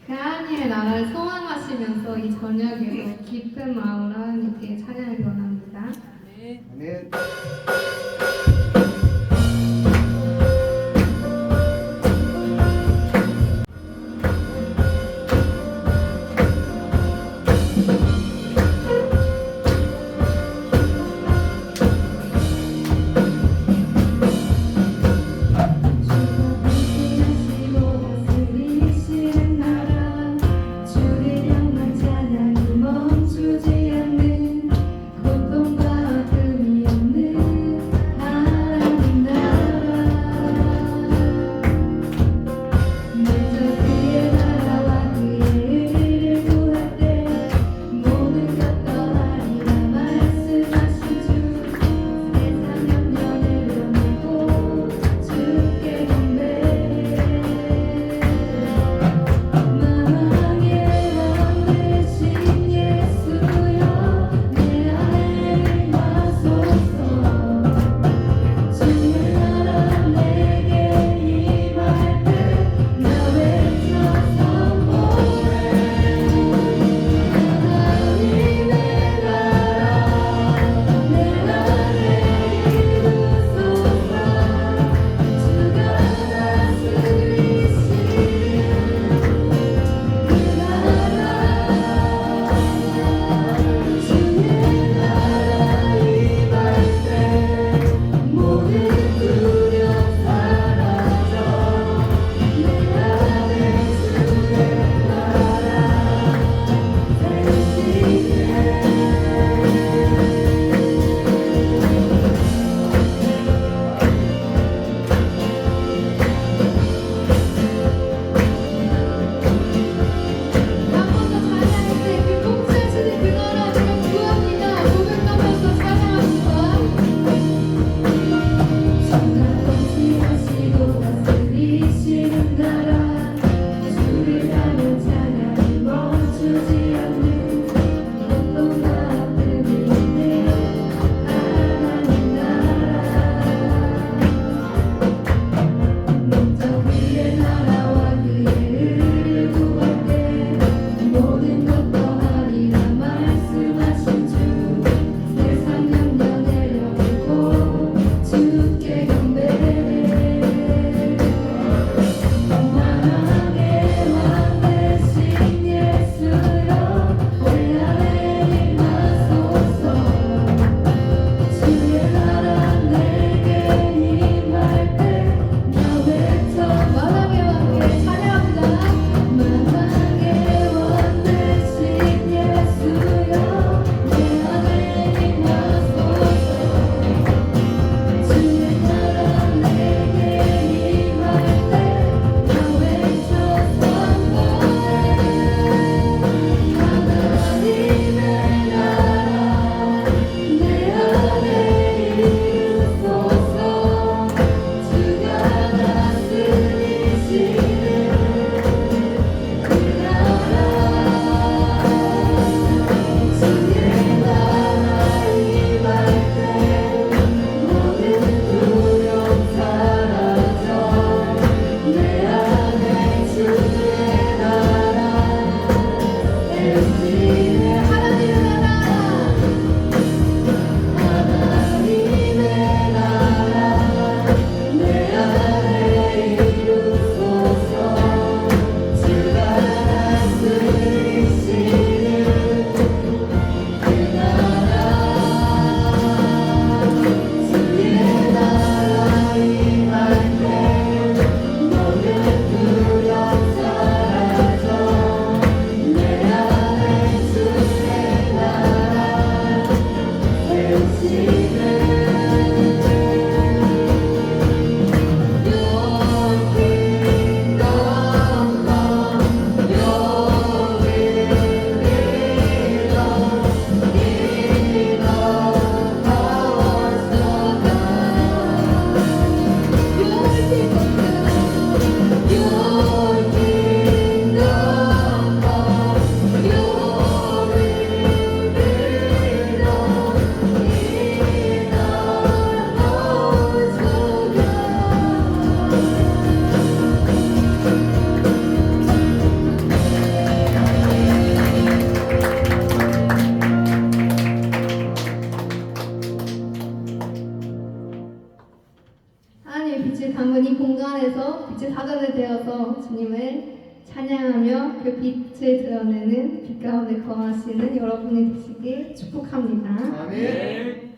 하나님의 나라를 소망하시면서 이 저녁에도 깊은 마음으로 하나님께 찬양하기 원합니다. 아멘. 멈추지 않는 고통과 아픔이 없는 중간에서 빛의 사전이 되어서 주님을 찬양하며 그 빛을 드러내는 빛 가운데 거하시는 여러분이 되시길 축복합니다. 아멘.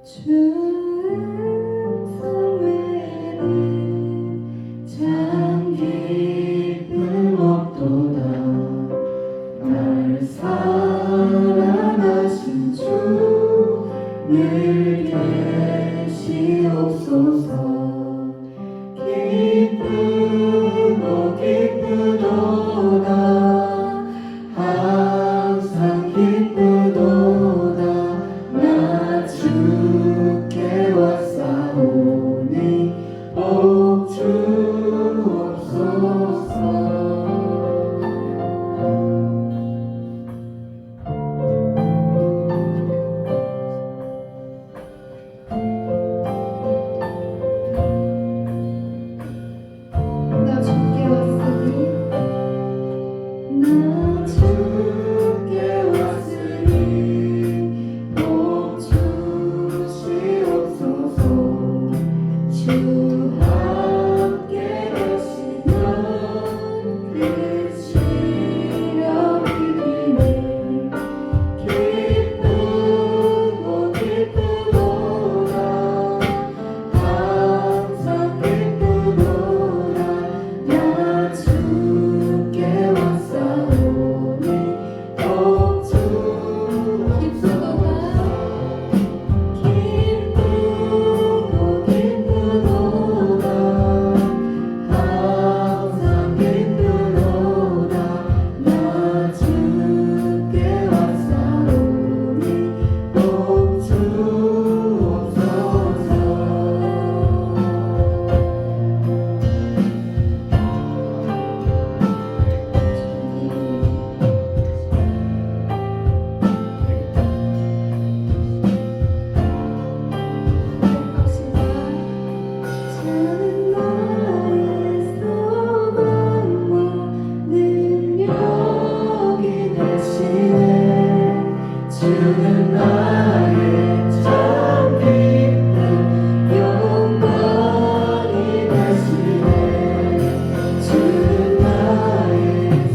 주의 음성 외에는 참 기쁨 없도다. 날 사랑하신 주 늘 계시옵소서. 기쁘고 기쁘도다. 항상 기쁘도다. 나 주께 왔사오니 복 주옵소서. 나 주께 왔으니 나 주께 왔으니 복 주시옵소서. 주 함께 계시면 그 시력이 비네. 기쁘고 기쁘도다. 항상 기쁘도다. 나 주께 왔사오니 복 주옵소서. 기쁘고 기쁘도다. 항상 기쁘도다. 나 주께 왔사오니 복 주옵소서. 주는 나의 소망과 능력이 되시네. 주는 나의 참 기쁨 영광이 되시네. 주는 나의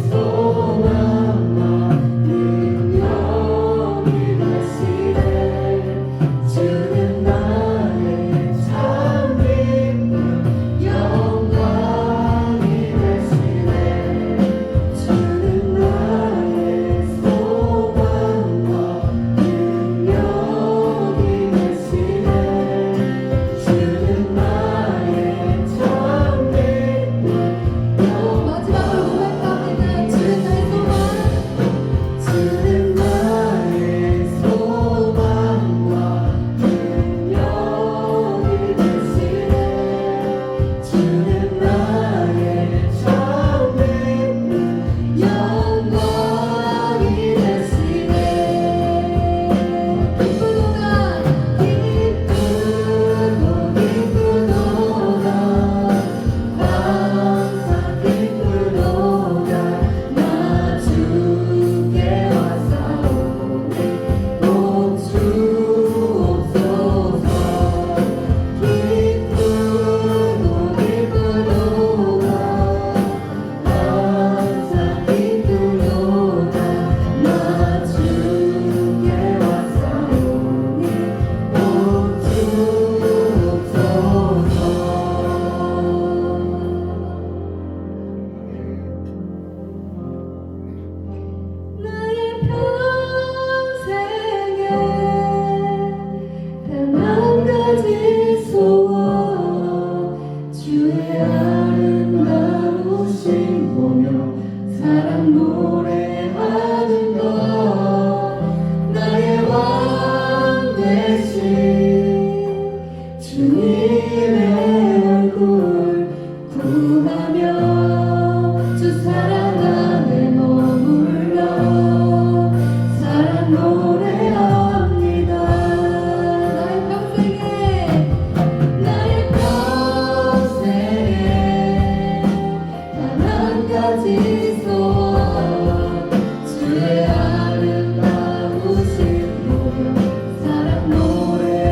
소망과 능력이 되시네. 주는 나의 참 기쁨 영광이 되시네. 주는 나의 소망과 능력이 되시네. 주는 나의 참 기쁨 마지막으로 고백합니다. 주는 나의 소망. 주는 나의 소망과 능력이 되시네. 주는 나의 참 기쁨 영광이 되시네. 기쁘도다. 기쁘고 기쁘도다. 항상 기쁘도다. 나 주께 왔사오니 복 주옵소서. 기쁘고 기쁘도다. 항상 기쁘도다. 나 주께 왔사오니 복 주옵소서. 나의 평생에 단 한 가지 소원. 주의 아름다우신 보며 사랑 노래하는 것. 나의 왕 되신 주님의 얼굴 구하며 주 사랑 안에 머물러 사랑 노래합니다. 나의 평생에 단 한 가지 소원. 주의 아름다우신 보며 사랑 노래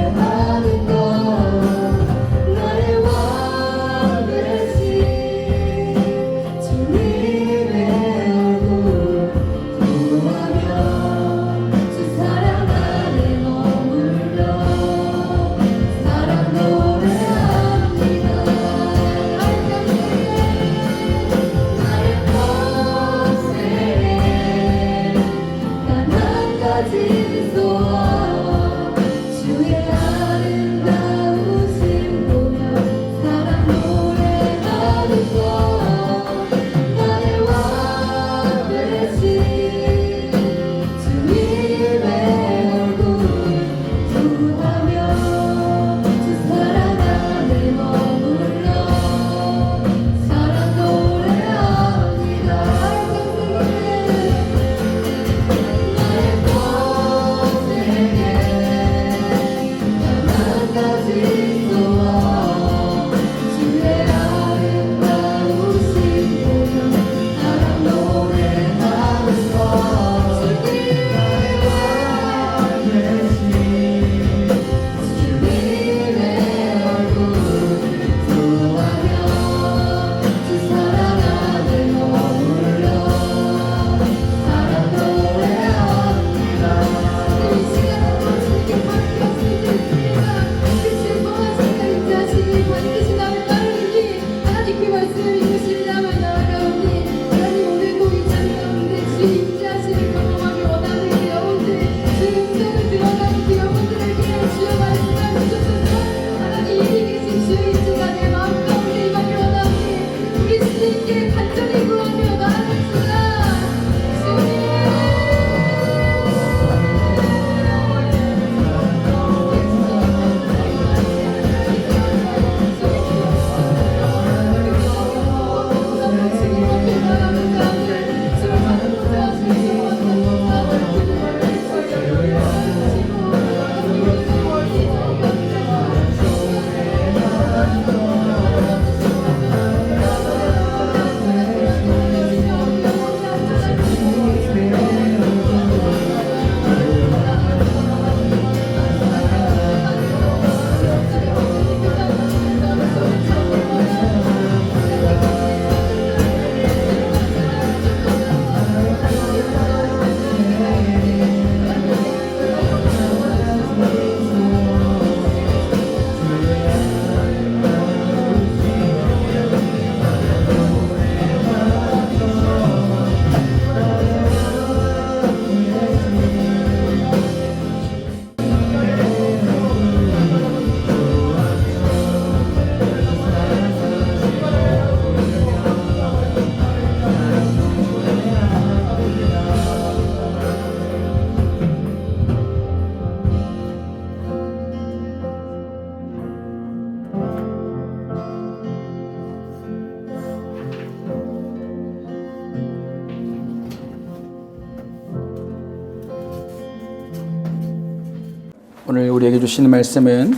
오늘 우리에게 주시는 말씀은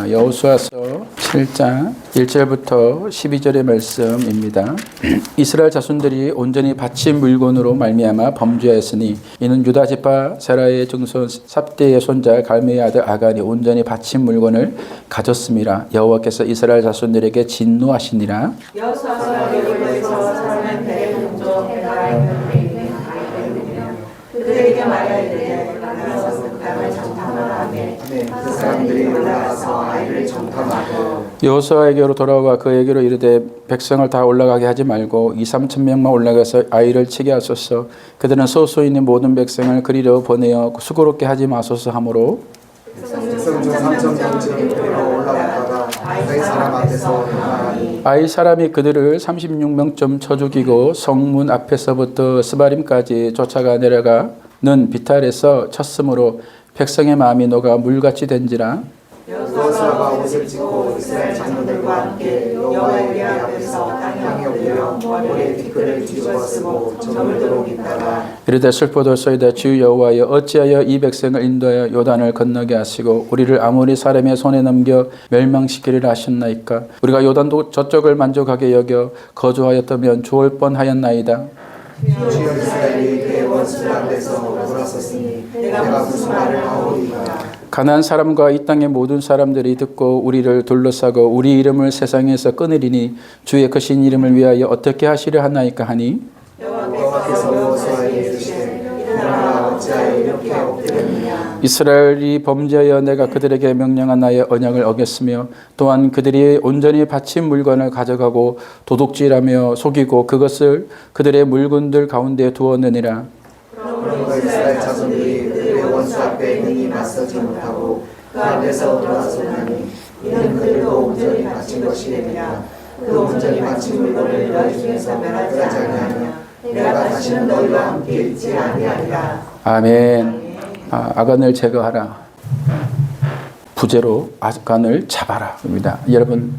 여호수아서 7장 1절부터 12절의 말씀입니다. 이스라엘 자손들이 온전히 바친 물건으로 말미암아 범죄하였으니 이는 유다 지파 세라의 증손 삽대의 손자 갈미의 아들 아간이 온전히 바친 물건을 가졌음이라. 여호와께서 이스라엘 자손들에게 진노하시니라. 여호수아서 여리고에서 사는 대동족 그들에게 말하이르되 나가서 그 땅을 정탐하라 하매 그 사람들이 올라가서 아이를 정탐하고 여호수아에게로 돌아와 그에게로 이르되 백성을 다 올라가게 하지 말고 2-3천 명만 올라가서 아이를 치게 하소서. 그들은 소수인이 모든 백성을 그리로 보내어 수고롭게 하지 마소서 하므로 백성 중 3천 명쯤 올라갔다가 아이 사람 앞에서 행하니 아이 사람이 그들을 36명쯤 쳐 죽이고 성문 앞에서부터 스바림까지 쫓아가 내려가는 비탈에서 쳤으므로 백성의 마음이 녹아 물같이 된지라. 여호수아가 옷을 찢고 이스라엘 장로들과 함께 여호와의 궤 앞에서 땅에 엎드려 모래 티끌을 뒤집어 쓰고 저물도록 있다가 이르되 슬퍼도소이다. 주 여호와여 어찌하여 이 백성을 인도하여 요단을 건너게 하시고 우리를 아모리 사람의 손에 넘겨 멸망시키리라 하셨나이까. 우리가 요단도 저쪽을 만족하게 여겨 거주하였다면 좋을 뻔하였나이다. 주여 이스라엘이 그의 원수들 앞에서 돌아섰으니 내가 무슨 말을 하오리까. 가나안 사람과 이 땅의 모든 사람들이 듣고 우리를 둘러싸고 우리 이름을 세상에서 끊으리니 주의 크신 이름을 위하여 어떻게 하시려 하나이까 하니 여호와께서 여호수아에게 이르시되 일어나라 어찌하여 이렇게 엎드렸느냐. 이스라엘이 범죄하여 내가 그들에게 명령한 나의 언약을 어겼으며 또한 그들이 온전히 바친 물건을 가져가고 도둑질하며 속이고 그것을 그들의 물건들 가운데 두었느니라. 그러므로 이스라엘 자손들이 그들의 원수 앞에 능히 맞서지 못하고 그 앞에서 돌아서나니 이는 그들도 온전히 바친 것이니라. 그 온전히 바친 물건을 너희 중에서 멸하지 아니하냐. 내가 다시는 너희와 함께 있지 아니하리라. 아멘. 아간을 제거하라. 부제로 아간을 잡아라 입니다. 여러분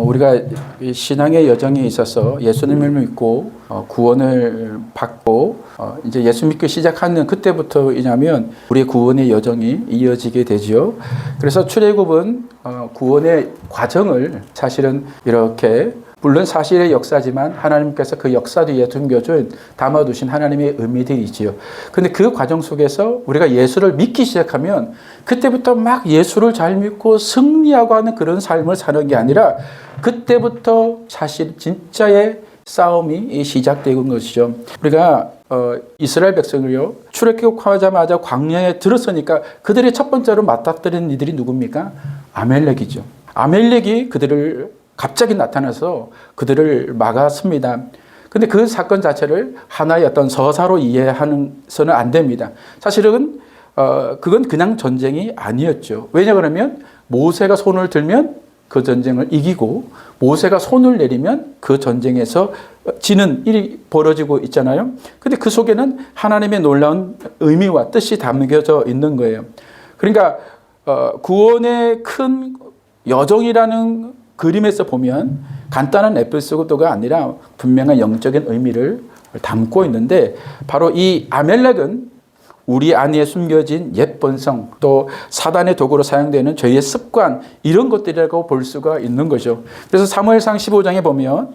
우리가 이 신앙의 여정에 있어서 예수님을 믿고 구원을 받고 이제 예수 믿기 시작하는 그때부터이냐면 우리의 구원의 여정이 이어지게 되죠. 그래서 출애굽은 구원의 과정을 사실은 이렇게 물론 사실의 역사지만 하나님께서 그 역사 뒤에 담아두신 하나님의 의미들이지요. 그런데 그 과정 속에서 우리가 예수를 믿기 시작하면 그때부터 막 예수를 잘 믿고 승리하고 하는 그런 삶을 사는 게 아니라 그때부터 사실 진짜의 싸움이 시작되는 것이죠. 우리가 이스라엘 백성을요 출애굽하자마자 광야에 들었으니까 그들의 첫 번째로 맞닥뜨리는 이들이 누굽니까? 아멜렉이죠. 아멜렉이 그들을 갑자기 나타나서 그들을 막았습니다. 근데 그 사건 자체를 하나의 어떤 서사로 이해하서는 안 됩니다. 사실은 그건 그냥 전쟁이 아니었죠. 왜냐 그러면 모세가 손을 들면 그 전쟁을 이기고 모세가 손을 내리면 그 전쟁에서 지는 일이 벌어지고 있잖아요. 근데 그 속에는 하나님의 놀라운 의미와 뜻이 담겨져 있는 거예요. 그러니까 구원의 큰 여정이라는 그림에서 보면 간단한 에피소드가 아니라 분명한 영적인 의미를 담고 있는데 바로 이 아멜렉은 우리 안에 숨겨진 옛 본성 또 사단의 도구로 사용되는 죄의 습관 이런 것들이라고 볼 수가 있는 거죠. 그래서 사무엘상 15장에 보면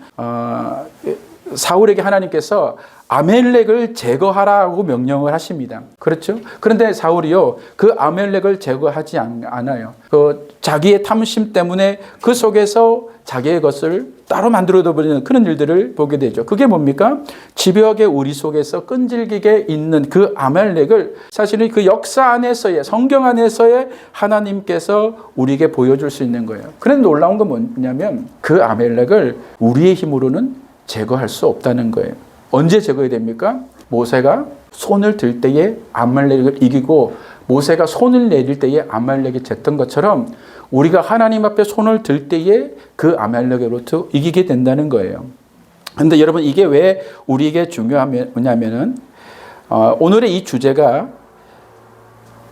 사울에게 하나님께서 아멜렉을 제거하라고 명령을 하십니다. 그렇죠? 그런데 사울이요, 그 아멜렉을 제거하지 않아요. 자기의 탐심 때문에 그 속에서 자기의 것을 따로 만들어버리는 그런 일들을 보게 되죠. 그게 뭡니까? 집요하게 우리 속에서 끈질기게 있는 그 아멜렉을 사실은 그 역사 안에서의, 성경 안에서의 하나님께서 우리에게 보여줄 수 있는 거예요. 그런데 놀라운 건 뭐냐면 그 아멜렉을 우리의 힘으로는 제거할 수 없다는 거예요. 언제 제거해야 됩니까? 모세가 손을 들 때에 아말렉을 이기고 모세가 손을 내릴 때에 아말렉이 졌던 것처럼 우리가 하나님 앞에 손을 들 때에 그 아말렉으로부터 이기게 된다는 거예요. 그런데 여러분 이게 왜 우리에게 중요하냐면은 오늘의 이 주제가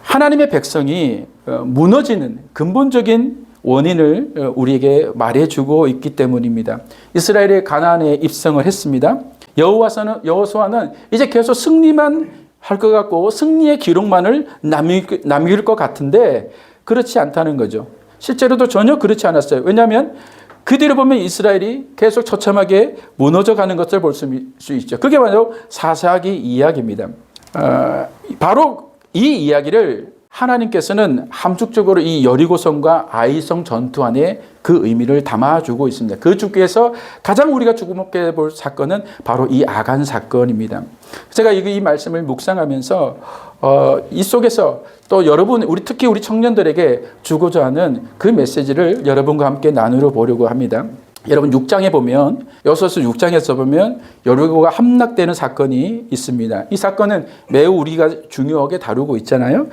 하나님의 백성이 무너지는 근본적인 원인을 우리에게 말해주고 있기 때문입니다. 이스라엘이 가나안에 입성을 했습니다. 여호수아는 이제 계속 승리만 할 것 같고 승리의 기록만을 남길 것 같은데 그렇지 않다는 거죠. 실제로도 전혀 그렇지 않았어요. 왜냐하면 그 뒤로 보면 이스라엘이 계속 처참하게 무너져 가는 것을 볼 수 있죠. 그게 바로 사사기 이야기입니다. 바로 이 이야기를 하나님께서는 함축적으로 이 여리고성과 아이성 전투 안에 그 의미를 담아주고 있습니다. 그 중에서 가장 우리가 주목해 볼 사건은 바로 이 아간 사건입니다. 제가 이 말씀을 묵상하면서 이 속에서 또 여러분, 특히 우리 청년들에게 주고자 하는 그 메시지를 여러분과 함께 나누어 보려고 합니다. 여러분 6장에 보면 여호수아서 6장에서 보면 여리고가 함락되는 사건이 있습니다. 이 사건은 매우 우리가 중요하게 다루고 있잖아요.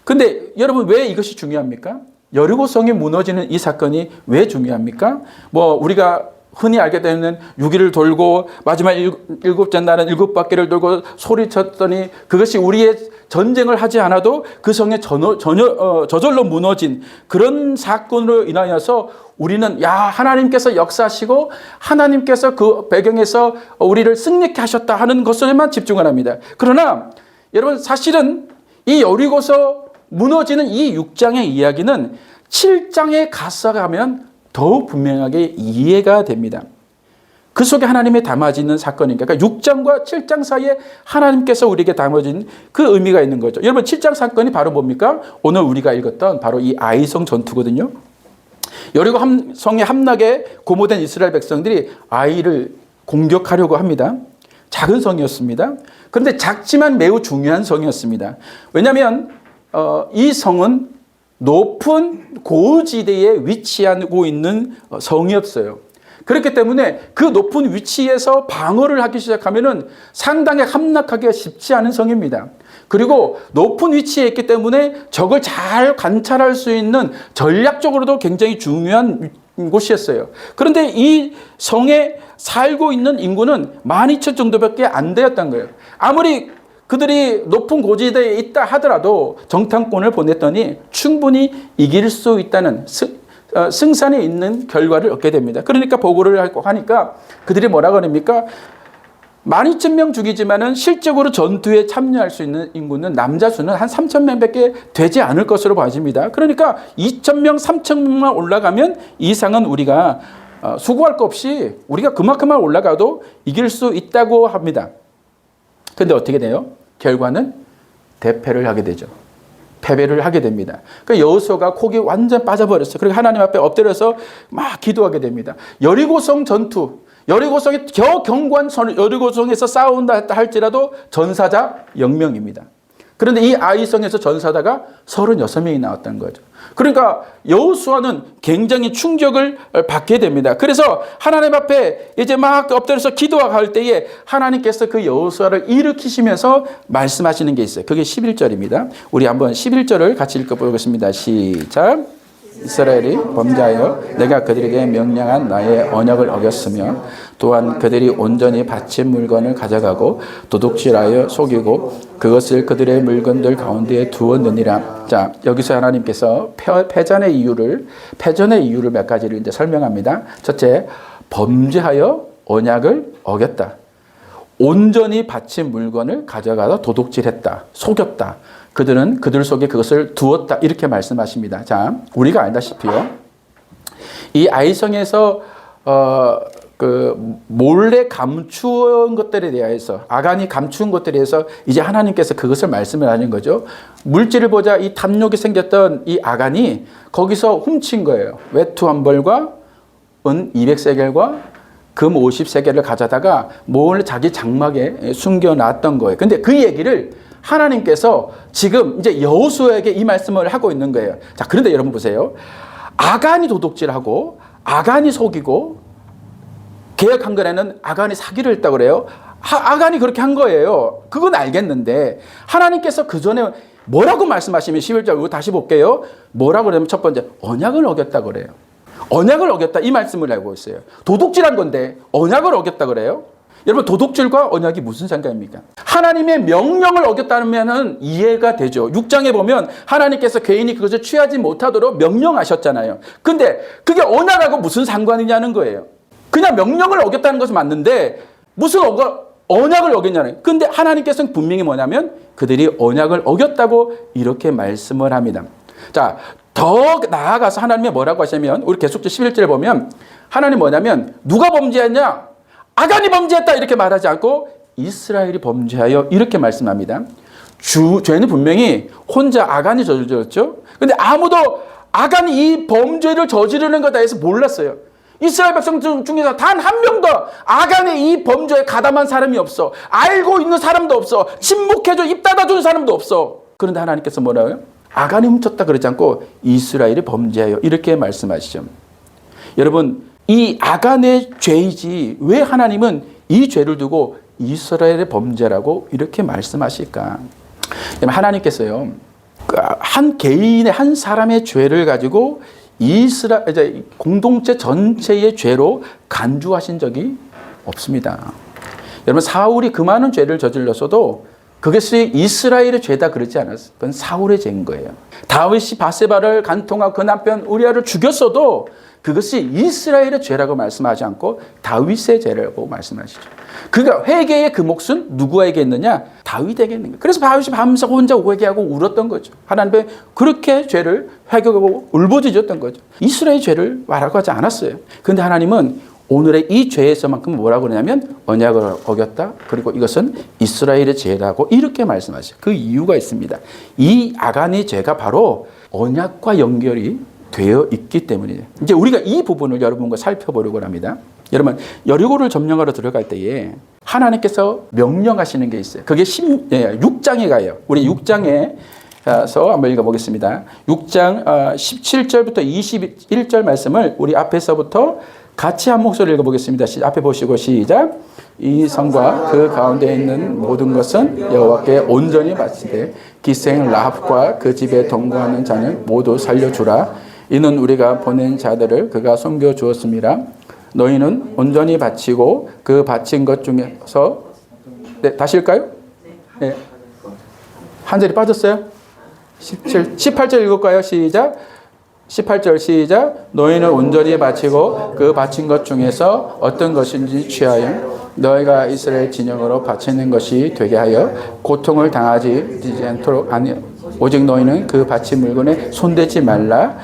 근데 여러분 왜 이것이 중요합니까? 여리고성이 무너지는 이 사건이 왜 중요합니까? 우리가 흔히 알게 되는 6일을 돌고 마지막 일곱째 날은 7바퀴를 돌고 소리쳤더니 그것이 우리의 전쟁을 하지 않아도 그 성에 저절로 무너진 그런 사건으로 인하여서 우리는 하나님께서 역사하시고 하나님께서 그 배경에서 우리를 승리케 하셨다 하는 것에만 집중을 합니다. 그러나 여러분 사실은 이 여리고서 무너지는 이 6장의 이야기는 7장에 가서 가면 더욱 분명하게 이해가 됩니다. 그 속에 하나님의 담아지는 사건이니까. 그러니까 6장과 7장 사이에 하나님께서 우리에게 담아진 그 의미가 있는 거죠. 여러분 7장 사건이 바로 뭡니까? 오늘 우리가 읽었던 바로 이 아이성 전투거든요. 여리고 성의 함락에 고모된 이스라엘 백성들이 아이를 공격하려고 합니다. 작은 성이었습니다. 그런데 작지만 매우 중요한 성이었습니다. 왜냐하면 이 성은 높은 고지대에 위치하고 있는 성이었어요. 그렇기 때문에 그 높은 위치에서 방어를 하기 시작하면은 상당히 함락하기가 쉽지 않은 성입니다. 그리고 높은 위치에 있기 때문에 적을 잘 관찰할 수 있는 전략적으로도 굉장히 중요한 곳이었어요. 그런데 이 성에 살고 있는 인구는 12,000 정도밖에 안 되었던 거예요. 아무리 그들이 높은 고지대에 있다 하더라도 정탐꾼을 보냈더니 충분히 이길 수 있다는 승산이 있는 결과를 얻게 됩니다. 그러니까 보고를 하니까 그들이 뭐라고 합니까? 12,000명 죽이지만은 실적으로 전투에 참여할 수 있는 인구는 남자 수는 한 3,000명밖에 되지 않을 것으로 봐집니다. 그러니까 2,000명, 3,000명만 올라가면 이상은 우리가 수고할 것 없이 우리가 그만큼만 올라가도 이길 수 있다고 합니다. 근데 어떻게 돼요? 결과는 대패를 하게 되죠. 패배를 하게 됩니다. 그러니까 여호수아가 kok이 완전 빠져버렸어요. 그리고 하나님 앞에 엎드려서 막 기도하게 됩니다. 여리고성 전투, 여리고성이 겨우 견고한 여리고성에서 싸운다 할지라도 전사자 0명입니다. 그런데 이 아이성에서 전사자가 36명이 나왔다는 거죠. 그러니까 여호수아는 굉장히 충격을 받게 됩니다. 그래서 하나님 앞에 이제 막 엎드려서 기도할 때에 하나님께서 그 여호수아를 일으키시면서 말씀하시는 게 있어요. 그게 11절입니다. 우리 한번 11절을 같이 읽어보겠습니다. 시작. 이스라엘이 범죄하여 내가 그들에게 명령한 나의 언약을 어겼으며 또한 그들이 온전히 바친 물건을 가져가고 도둑질하여 속이고 그것을 그들의 물건들 가운데에 두었느니라. 자, 여기서 하나님께서 패전의 이유를 몇 가지를 이제 설명합니다. 첫째, 범죄하여 언약을 어겼다. 온전히 바친 물건을 가져가서 도둑질했다. 속였다. 그들은 그들 속에 그것을 두었다. 이렇게 말씀하십니다. 자, 우리가 알다시피요. 이 아이성에서 몰래 감추은 것들에 대해서 아간이 감춘 것들에 대해서 이제 하나님께서 그것을 말씀을 하는 거죠. 물질을 보자 이 탐욕이 생겼던 이 아간이 거기서 훔친 거예요. 외투 한 벌과 은 200세겔과 금 50세겔을 가져다가 몰래 자기 장막에 숨겨놨던 거예요. 근데 그 얘기를 하나님께서 지금 이제 여호수아에게 이 말씀을 하고 있는 거예요. 자, 그런데 여러분 보세요. 아간이 도둑질하고 아간이 속이고 개혁한 거에는 아간이 사기를 했다고 그래요. 아간이 그렇게 한 거예요. 그건 알겠는데 하나님께서 그 전에 뭐라고 말씀하시면 11절 다시 볼게요. 뭐라고 그러면 첫 번째 언약을 어겼다고 그래요. 언약을 어겼다 이 말씀을 알고 있어요. 도둑질한 건데 언약을 어겼다 그래요. 여러분 도둑질과 언약이 무슨 상관입니까? 하나님의 명령을 어겼다면 이해가 되죠. 6장에 보면 하나님께서 개인이 그것을 취하지 못하도록 명령하셨잖아요. 근데 그게 언약하고 무슨 상관이냐는 거예요. 그냥 명령을 어겼다는 것은 맞는데 무슨 언약을 어겼냐는. 근데 하나님께서는 분명히 뭐냐면 그들이 언약을 어겼다고 이렇게 말씀을 합니다. 자, 더 나아가서 하나님이 뭐라고 하시냐면 우리 계속 11절에 보면 하나님 뭐냐면 누가 범죄했냐? 아간이 범죄했다 이렇게 말하지 않고 이스라엘이 범죄하여 이렇게 말씀합니다. 죄는 분명히 혼자 아간이 저질렀죠. 근데 아무도 아간이 이 범죄를 저지르는 것에 대해서 몰랐어요. 이스라엘 백성 중에서 단 한 명도 아간의 이 범죄에 가담한 사람이 없어. 알고 있는 사람도 없어. 침묵해줘 입 닫아주는 사람도 없어. 그런데 하나님께서 뭐라고요? 아간이 훔쳤다 그러지 않고 이스라엘이 범죄하여 이렇게 말씀하시죠. 여러분 이 아간의 죄이지 왜 하나님은 이 죄를 두고 이스라엘의 범죄라고 이렇게 말씀하실까? 하나님께서요 한 개인의 한 사람의 죄를 가지고 이제 공동체 전체의 죄로 간주하신 적이 없습니다. 여러분 사울이 그 많은 죄를 저질렀어도 그것이 이스라엘의 죄다 그러지 않았어요. 그건 사울의 죄인 거예요. 다윗이 바세바를 간통하고 그 남편 우리아를 죽였어도 그것이 이스라엘의 죄라고 말씀하지 않고 다윗의 죄라고 말씀하시죠. 그러니까 회개의 그 몫은 누구에게 있느냐? 다윗에게 있는 거예요. 그래서 다윗이 밤새 혼자 회개하고 울었던 거죠. 하나님의 그렇게 죄를 회개하고 울부짖었던 거죠. 이스라엘의 죄를 말하고 하지 않았어요. 그런데 하나님은 오늘의 이 죄에서만큼 뭐라고 그러냐면 언약을 어겼다. 그리고 이것은 이스라엘의 죄라고 이렇게 말씀하셔요. 그 이유가 있습니다. 이 아간의 죄가 바로 언약과 연결이 되어 있기 때문이에요. 이제 우리가 이 부분을 여러분과 살펴보려고 합니다. 여러분 여리고를 점령하러 들어갈 때에 하나님께서 명령하시는 게 있어요. 그게 6장에 가요. 우리 6장에서 한번 읽어보겠습니다. 6장 17절부터 21절 말씀을 우리 앞에서부터 같이 한 목소리 읽어보겠습니다. 앞에 보시고 시작. 이 성과 그 가운데 있는 모든 것은 여호와께 온전히 바치되 기생 라합과 그 집에 동거하는 자는 모두 살려주라. 이는 우리가 보낸 자들을 그가 섬겨주었습니다. 너희는 온전히 바치고 그 바친 것 중에서 다시 읽을까요? 네. 한 절이 빠졌어요? 18절 읽을까요? 시작. 18절 시작. 너희는 온전히 바치고 그 바친 것 중에서 어떤 것인지 취하여 너희가 이스라엘 진영으로 바치는 것이 되게 하여 고통을 당하지 않도록 아니 오직 너희는 그 바친 물건에 손대지 말라.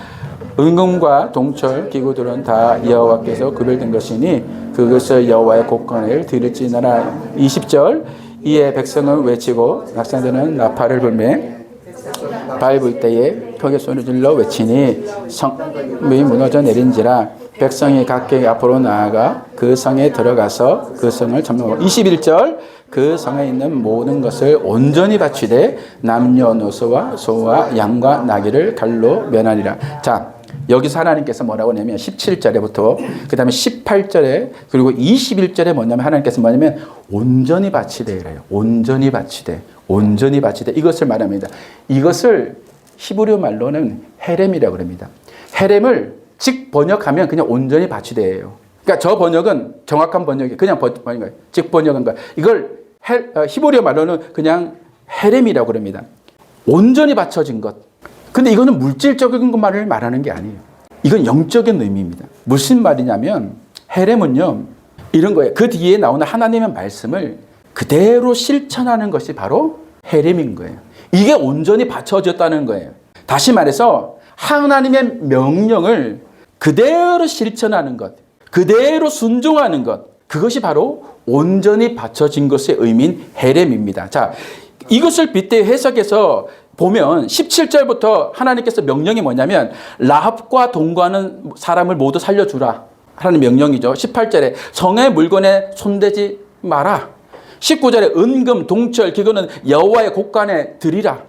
은금과 동철 기구들은 다 여호와께서 구별된 것이니 그것을 여호와의 곳간에 드릴지니라. 20절 이에 백성은 외치고 낙상들은 나팔을 불매 밟을 때에 벽에 손을 질러 외치니 성이 무너져 내린지라. 백성이 각기 앞으로 나아가 그 성에 들어가서 그 성을 점령하고 21절 그 성에 있는 모든 것을 온전히 바치되 남녀노소와 소와 양과 나귀를 칼로 면하리라. 자, 여기서 하나님께서 뭐라고 하냐면 17절에부터 그 다음에 18절에 그리고 21절에 뭐냐면 하나님께서 뭐냐면 온전히 바치되 이래요. 온전히 바치되 온전히 바치되 이것을 말합니다. 이것을 히브리어 말로는 헤렘이라고 합니다. 헤렘을 즉 번역하면 그냥 온전히 바치되예요. 그러니까 저 번역은 정확한 번역이 그냥 번역이에요. 즉 번역한 거예요. 이걸 히브리어 말로는 그냥 헤렘이라고 합니다. 온전히 바쳐진 것. 근데 이거는 물질적인 것만을 말하는 게 아니에요. 이건 영적인 의미입니다. 무슨 말이냐면 헤렘은요 이런 거예요. 그 뒤에 나오는 하나님의 말씀을 그대로 실천하는 것이 바로 헤렘인 거예요. 이게 온전히 바쳐졌다는 거예요. 다시 말해서 하나님의 명령을 그대로 실천하는 것, 그대로 순종하는 것, 그것이 바로 온전히 바쳐진 것의 의미인 헤렘입니다. 자, 이것을 빗대어 해석해서 보면 17절부터 하나님께서 명령이 뭐냐면 라합과 동거하는 사람을 모두 살려주라 하는 명령이죠. 18절에 성의 물건에 손대지 마라. 19절에 은금, 동철, 기구는 여호와의 곳간에 드리라.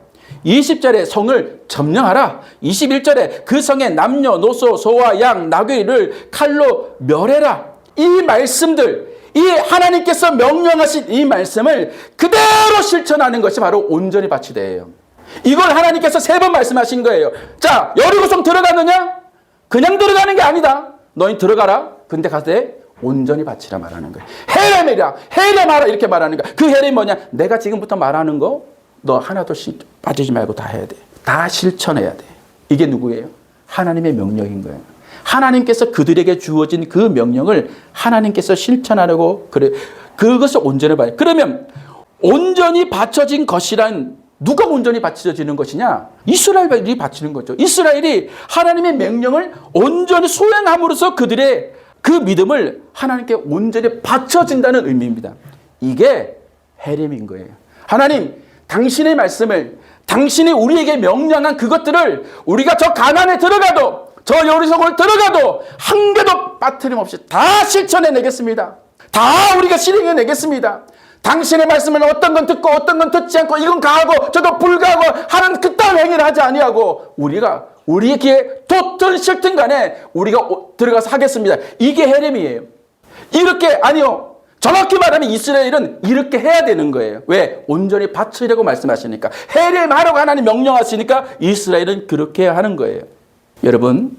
20절에 성을 점령하라. 21절에 그 성의 남녀, 노소, 소와 양, 나귀를 칼로 멸해라. 이 말씀들, 이 하나님께서 명령하신 이 말씀을 그대로 실천하는 것이 바로 온전히 바치되예요. 이걸 하나님께서 3번 말씀하신 거예요. 자, 여리고성 들어가느냐? 그냥 들어가는 게 아니다. 너희 들어가라. 근데 가서 온전히 바치라 말하는 거예요. 헤렘이라, 헤렘하라 이렇게 말하는 거야. 그 헤렘이 뭐냐? 내가 지금부터 말하는 거 너 하나도 빠지지 말고 다 해야 돼. 다 실천해야 돼. 이게 누구예요? 하나님의 명령인 거예요. 하나님께서 그들에게 주어진 그 명령을 하나님께서 실천하려고 그래. 그것을 온전히 봐. 그러면 온전히 바쳐진 것이란 누가 온전히 바쳐지는 것이냐? 이스라엘이 바치는 거죠. 이스라엘이 하나님의 명령을 온전히 수행함으로써 그들의 그 믿음을 하나님께 온전히 바쳐진다는 의미입니다. 이게 헤렘인 거예요. 하나님, 당신의 말씀을, 당신이 우리에게 명령한 그것들을 우리가 저 가나안에 들어가도, 저 여리고성을 들어가도 한 개도 빠트림 없이 다 실천해내겠습니다. 다 우리가 실행해내겠습니다. 당신의 말씀을 어떤 건 듣고 어떤 건 듣지 않고 이건 가하고 저도 불가하고 하는 그딴 행위를 하지 아니하고 우리가 우리의 귀에 돋든 싫든 간에 우리가 들어가서 하겠습니다. 이게 헤렘이에요. 이렇게 아니요. 정확히 말하면 이스라엘은 이렇게 해야 되는 거예요. 왜? 온전히 바치려고 말씀하시니까. 헤렘하라고 하나님 명령하시니까 이스라엘은 그렇게 하는 거예요. 여러분,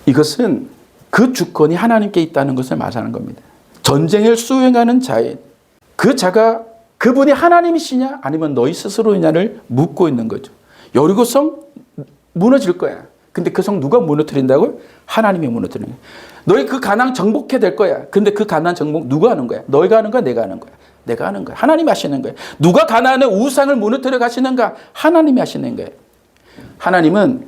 이것은 그 주권이 하나님께 있다는 것을 말하는 겁니다. 전쟁을 수행하는 자의 그 자가 그분이 하나님이시냐 아니면 너희 스스로이냐를 묻고 있는 거죠. 여리고성 무너질 거야. 근데 그 성 누가 무너뜨린다고요? 하나님이 무너뜨리는 거야. 너희 그 가나안 정복해 될 거야. 근데 그 가나안 정복 누가 하는 거야? 너희가 하는 거야? 내가 하는 거야? 내가 하는 거야. 하나님이 하시는 거야. 누가 가나안의 우상을 무너뜨려 가시는가? 하나님이 하시는 거예요. 하나님은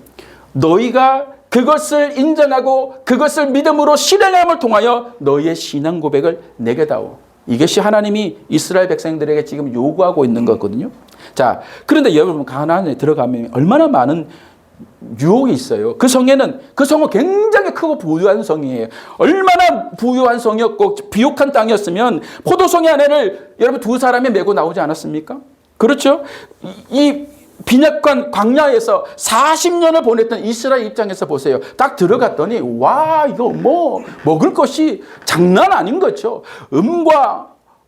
너희가 그것을 인정하고 그것을 믿음으로 실행함을 통하여 너희의 신앙 고백을 내게 다오. 이것이 하나님이 이스라엘 백성들에게 지금 요구하고 있는 거거든요. 자, 그런데 여러분 가나안에 들어가면 얼마나 많은 유혹이 있어요. 그 성은 굉장히 크고 부유한 성이에요. 얼마나 부유한 성이었고 비옥한 땅이었으면 포도송이 안에를 여러분 2사람이 메고 나오지 않았습니까? 그렇죠? 이 빈약한 광야에서 40년을 보냈던 이스라엘 입장에서 보세요. 딱 들어갔더니 와 이거 뭐 먹을 것이 장난 아닌 거죠.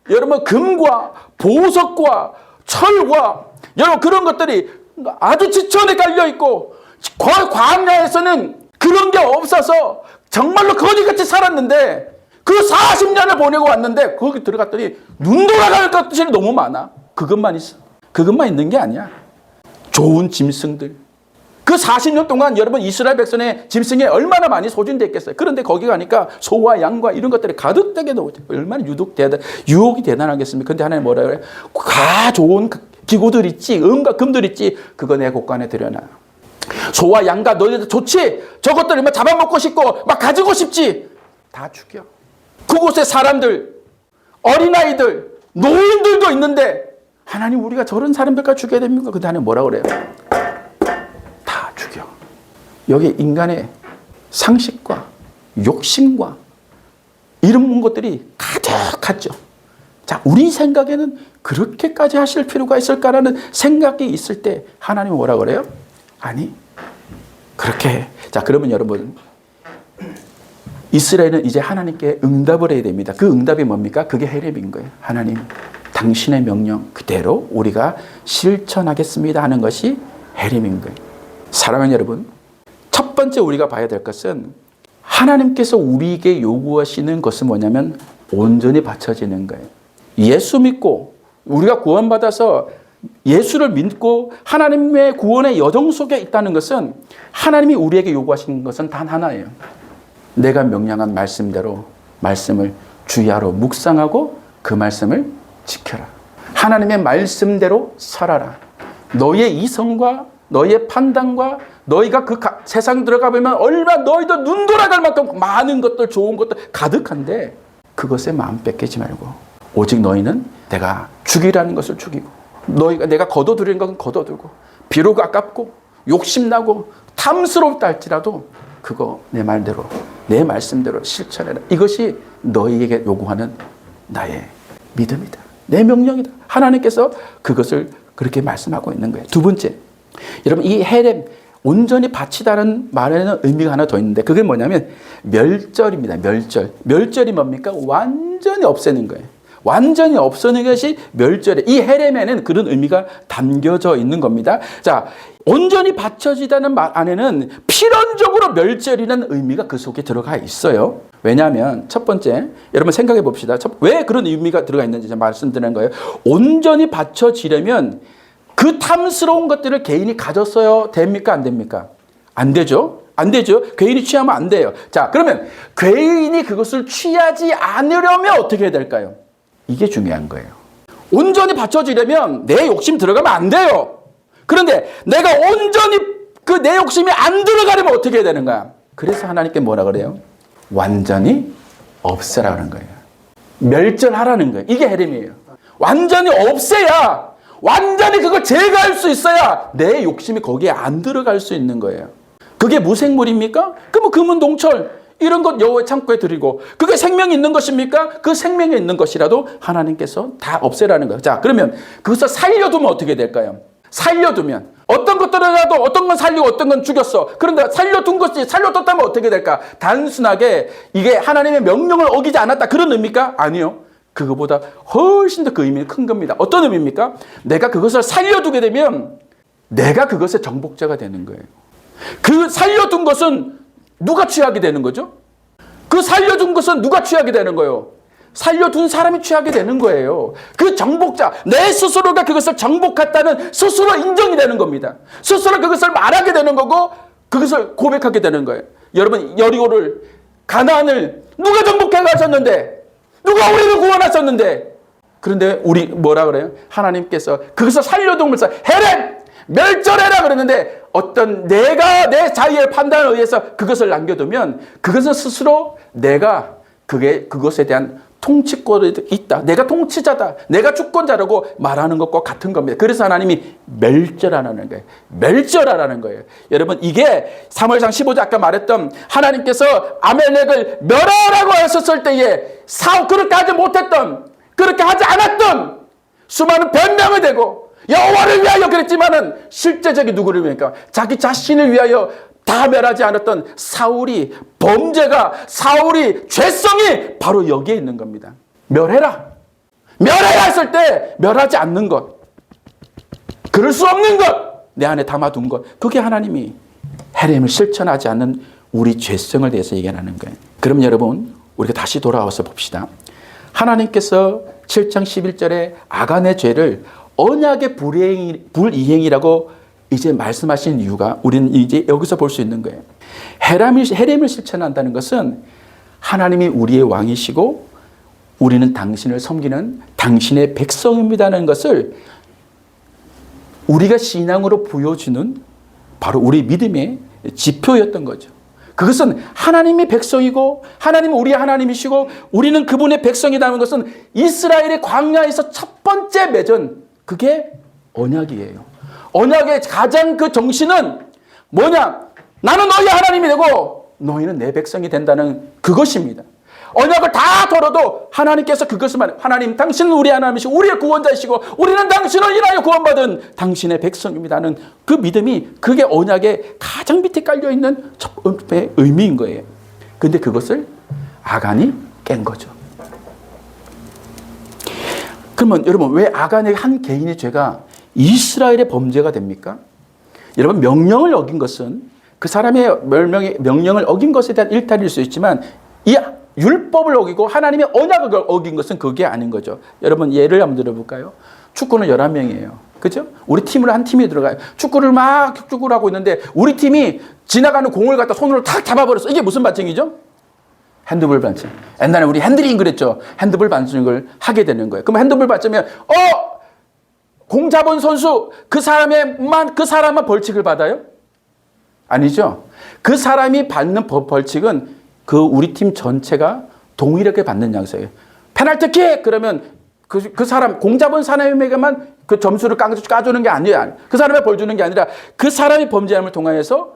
여러분 금과 보석과 철과 여러분 그런 것들이 아주 지천에 깔려 있고 광야에서는 그런 게 없어서 정말로 거지같이 살았는데 그 40년을 보내고 왔는데 거기 들어갔더니 눈 돌아갈 것들이 너무 많아. 그것만 있어. 그것만 있는 게 아니야. 좋은 짐승들. 그 40년 동안 여러분 이스라엘 백성의 짐승에 얼마나 많이 소진됐겠어요. 그런데 거기 가니까 소와 양과 이런 것들이 가득하게 나오죠. 얼마나 유혹이 대단하겠습니까? 근데 하나님 뭐라 그래요? 가 좋은 기구들 있지, 은과 금들 있지, 그거 내 곳간에 들여놔. 소와 양과 너희들 좋지? 저것들을 막 잡아먹고 싶고 막 가지고 싶지? 다 죽여. 그곳에 사람들, 어린아이들, 노인들도 있는데 하나님 우리가 저런 사람들까지 죽여야 됩니까? 근데 하나님 뭐라 그래요? 다 죽여. 여기 인간의 상식과 욕심과 이런 것들이 가득하죠. 자, 우리 생각에는 그렇게까지 하실 필요가 있을까라는 생각이 있을 때 하나님은 뭐라 그래요? 아니, 그렇게. 자, 그러면 여러분, 이스라엘은 이제 하나님께 응답을 해야 됩니다. 그 응답이 뭡니까? 그게 헤렘인 거예요. 하나님, 당신의 명령 그대로 우리가 실천하겠습니다 하는 것이 헤렘인 거예요. 사랑하는 여러분, 첫 번째 우리가 봐야 될 것은 하나님께서 우리에게 요구하시는 것은 뭐냐면 온전히 바쳐지는 거예요. 예수 믿고 우리가 구원받아서 예수를 믿고 하나님의 구원의 여정 속에 있다는 것은 하나님이 우리에게 요구하시는 것은 단 하나예요. 내가 명령한 말씀대로 말씀을 주야로 묵상하고 그 말씀을 지켜라. 하나님의 말씀대로 살아라. 너의 이성과 너의 판단과 너희가 그 세상 들어가 보면 얼마나 너희도 눈 돌아갈 만큼 많은 것들, 좋은 것들 가득한데 그것에 마음 뺏기지 말고 오직 너희는 내가 죽이라는 것을 죽이고 너희가 내가 거둬들이는 것은 거둬들고 비록 아깝고 욕심나고 탐스럽다 할지라도 그거 내 말대로 내 말씀대로 실천해라. 이것이 너희에게 요구하는 나의 믿음이다. 내 명령이다. 하나님께서 그것을 그렇게 말씀하고 있는 거예요. 두 번째, 여러분 이 헤렘 온전히 바치다는 말에는 의미가 하나 더 있는데 그게 뭐냐면 멸절입니다. 멸절. 멸절이 뭡니까? 완전히 없애는 거예요. 완전히 없애는 것이 멸절이에요. 이 헤렘에는 그런 의미가 담겨져 있는 겁니다. 자, 온전히 바쳐지다는 말 안에는 필연적으로 멸절이라는 의미가 그 속에 들어가 있어요. 왜냐하면 첫 번째, 여러분 생각해 봅시다. 왜 그런 의미가 들어가 있는지 제가 말씀드리는 거예요. 온전히 바쳐지려면 그 탐스러운 것들을 개인이 가졌어야 됩니까? 안 됩니까? 안 되죠. 안 되죠. 개인이 취하면 안 돼요. 자, 그러면 개인이 그것을 취하지 않으려면 어떻게 해야 될까요? 이게 중요한 거예요. 온전히 바쳐지려면 내 욕심 들어가면 안 돼요. 그런데 내가 온전히 그 내 욕심이 안 들어가려면 어떻게 해야 되는 거야? 그래서 하나님께 뭐라 그래요? 완전히 없애라는 거예요. 멸절하라는 거예요. 이게 헤렘이에요. 완전히 없애야, 완전히 그걸 제거할 수 있어야 내 욕심이 거기에 안 들어갈 수 있는 거예요. 그게 무생물입니까? 그러면 금은동철 이런 것 여호와의 창고에 드리고 그게 생명이 있는 것입니까? 그 생명이 있는 것이라도 하나님께서 다 없애라는 거예요. 자, 그러면 그것을 살려두면 어떻게 될까요? 살려두면 어떤 것들이라도 어떤 건 살리고 어떤 건 죽였어. 그런데 살려둔 것이 살려뒀다면 어떻게 될까? 단순하게 이게 하나님의 명령을 어기지 않았다 그런 의미입니까? 아니요. 그거보다 훨씬 더 그 의미는 큰 겁니다. 어떤 의미입니까? 내가 그것을 살려두게 되면 내가 그것의 정복자가 되는 거예요. 그 살려둔 것은 누가 취하게 되는 거죠? 그 살려둔 것은 누가 취하게 되는 거예요? 살려둔 사람이 취하게 되는 거예요. 그 정복자, 내 스스로가 그것을 정복했다는 스스로 인정이 되는 겁니다. 스스로 그것을 말하게 되는 거고 그것을 고백하게 되는 거예요. 여러분, 여리고를, 가나안을 누가 정복해 가셨는데? 누가 우리를 구원하셨는데? 그런데 우리 뭐라 그래요? 하나님께서 그것을 살려두면서 헤렘! 멸절해라 그랬는데 어떤 내가 내 자유의 판단에 의해서 그것을 남겨두면 그것은 스스로 내가 그것에 대한 통치권이 있다. 내가 통치자다. 내가 주권자라고 말하는 것과 같은 겁니다. 그래서 하나님이 멸절하라는 거예요. 멸절하라는 거예요. 여러분 이게 사무엘상 15장 아까 말했던 하나님께서 아멜렉을 멸하라고 하셨을 때에 그렇게 하지 못했던 그렇게 하지 않았던 수많은 변명이 되고 여호와를 위하여 그랬지만은 실제적인 누구를 위하여 자기 자신을 위하여 다 멸하지 않았던 사울이 범죄가 사울이 죄성이 바로 여기에 있는 겁니다. 멸해라. 멸해야 했을 때 멸하지 않는 것. 그럴 수 없는 것. 내 안에 담아둔 것. 그게 하나님이 헤렘을 실천하지 않는 우리 죄성을 대해서 얘기하는 거예요. 그럼 여러분 우리가 다시 돌아와서 봅시다. 하나님께서 7장 11절에 아간의 죄를 언약의 불이행이라고 이제 말씀하신 이유가 우리는 이제 여기서 볼 수 있는 거예요. 헤렘을 실천한다는 것은 하나님이 우리의 왕이시고 우리는 당신을 섬기는 당신의 백성입니다는 것을 우리가 신앙으로 보여주는 바로 우리 믿음의 지표였던 거죠. 그것은 하나님의 백성이고 하나님은 우리의 하나님이시고 우리는 그분의 백성이라는 것은 이스라엘의 광야에서 첫 번째 맺은 그게 언약이에요. 언약의 가장 그 정신은 뭐냐? 나는 너희 하나님이 되고 너희는 내 백성이 된다는 그것입니다. 언약을 다 걸어도 하나님께서 그것을 말해요. 하나님 당신은 우리 하나님이시고 우리의 구원자이시고 우리는 당신을 인하여 구원받은 당신의 백성입니다는 그 믿음이 그게 언약의 가장 밑에 깔려있는 첫 번째 의미인 거예요. 근데 그것을 아간이 깬 거죠. 그러면 여러분 왜 아간의 한 개인의 죄가 이스라엘의 범죄가 됩니까? 여러분 명령을 어긴 것은 그 사람의 명령을 어긴 것에 대한 일탈일 수 있지만 이 율법을 어기고 하나님의 언약을 어긴 것은 그게 아닌 거죠. 여러분 예를 한번 들어볼까요? 축구는 11명이에요. 그죠? 우리 팀으로 한 팀이 들어가요. 축구를 하고 있는데 우리 팀이 지나가는 공을 갖다 손으로 탁 잡아버렸어. 이게 무슨 반칙이죠? 핸드볼 반칙. 옛날에 우리 핸들링 그랬죠. 핸드볼 반칙을 하게 되는 거예요. 그럼 핸드볼 반칙이면 공 잡은 선수 그 사람만 벌칙을 받아요? 아니죠. 그 사람이 받는 벌칙은 그 우리 팀 전체가 동일하게 받는 양식이에요. 페널티킥 그러면 그 사람 공 잡은 사람에게만 그 점수를 까주는 게 아니에요. 그 사람에 벌 주는 게 아니라 그 사람이 범죄함을 통하여서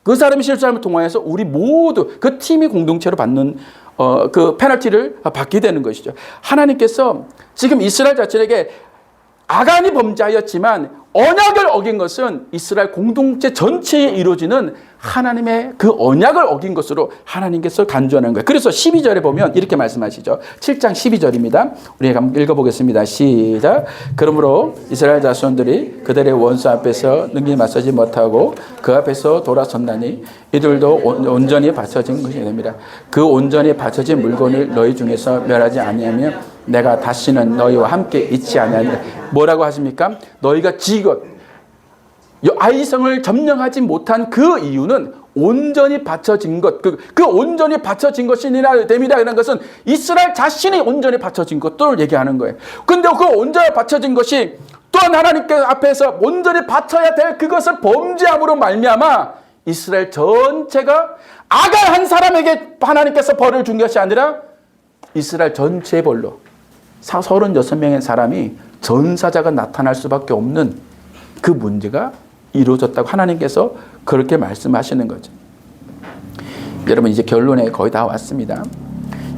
그 사람이 실수함을 통하여서 우리 모두 그 팀이 공동체로 받는 그 페널티를 받게 되는 것이죠. 하나님께서 지금 이스라엘 자신에게 아간이 범죄하였지만 언약을 어긴 것은 이스라엘 공동체 전체에 이루어지는 하나님의 그 언약을 어긴 것으로 하나님께서 간주하는 거예요. 그래서 12절에 보면 이렇게 말씀하시죠. 7장 12절입니다. 우리가 한번 읽어보겠습니다. 시작. 그러므로 이스라엘 자손들이 그들의 원수 앞에서 능히 맞서지 못하고 그 앞에서 돌아섰나니 이들도 온전히 바쳐진 것이 됩니다. 그 온전히 바쳐진 물건을 너희 중에서 멸하지 아니하며 내가 다시는 너희와 함께 있지 아니하리라. 뭐라고 하십니까? 너희가 지금 아이성을 점령하지 못한 그 이유는 온전히 바쳐진 것, 그 온전히 바쳐진 것이니라 됩니다. 이런 것은 이스라엘 자신이 온전히 바쳐진 것도 얘기하는 거예요. 근데 그 온전히 바쳐진 것이 또한 하나님께 앞에서 온전히 바쳐야 될 그것을 범죄함으로 말미암아 이스라엘 전체가 아간 한 사람에게 하나님께서 벌을 준 것이 아니라 이스라엘 전체의 벌로 36명의 사람이 전사자가 나타날 수밖에 없는 그 문제가 이루어졌다고 하나님께서 그렇게 말씀하시는 거죠. 여러분 이제 결론에 거의 다 왔습니다.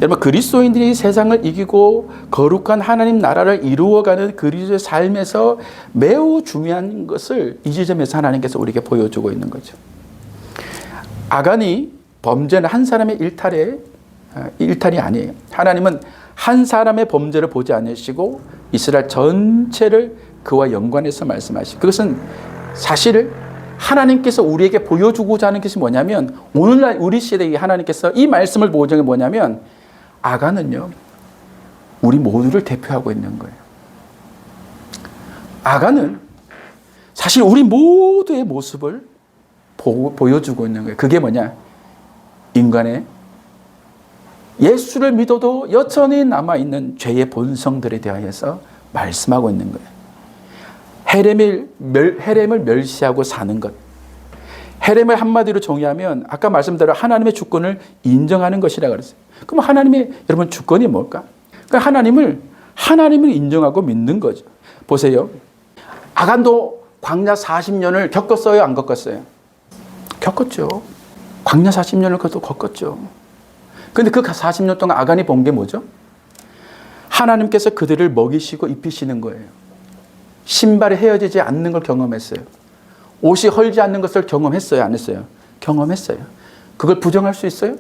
여러분 그리스도인들이 세상을 이기고 거룩한 하나님 나라를 이루어가는 그리스도의 삶에서 매우 중요한 것을 이 지점에서 하나님께서 우리에게 보여주고 있는 거죠. 아간이 범죄는 한 사람의 일탈이 아니에요. 하나님은 한 사람의 범죄를 보지 않으시고 이스라엘 전체를 그와 연관해서 말씀하시고 그것은 사실 하나님께서 우리에게 보여주고자 하는 것이 뭐냐면 오늘날 우리 시대에 하나님께서 이 말씀을 보여주는 게 뭐냐면 아간은요 우리 모두를 대표하고 있는 거예요. 아간은 사실 우리 모두의 모습을 보여주고 있는 거예요. 그게 뭐냐? 인간의 예수를 믿어도 여전히 남아있는 죄의 본성들에 대하여서 말씀하고 있는 거예요. 헤렘을 멸시하고 사는 것. 헤렘을 한마디로 정의하면 아까 말씀대로 하나님의 주권을 인정하는 것이라고 그랬어요. 그럼 하나님의 여러분 주권이 뭘까? 그러니까 하나님을 인정하고 믿는 거죠. 보세요. 아간도 광야 40년을 겪었어요? 안 겪었어요? 겪었죠. 광야 40년을 겪었죠. 그런데 그 40년 동안 아간이 본 게 뭐죠? 하나님께서 그들을 먹이시고 입히시는 거예요. 신발이 헤어지지 않는 걸 경험했어요. 옷이 헐지 않는 것을 경험했어요? 안 했어요? 경험했어요. 그걸 부정할 수 있어요?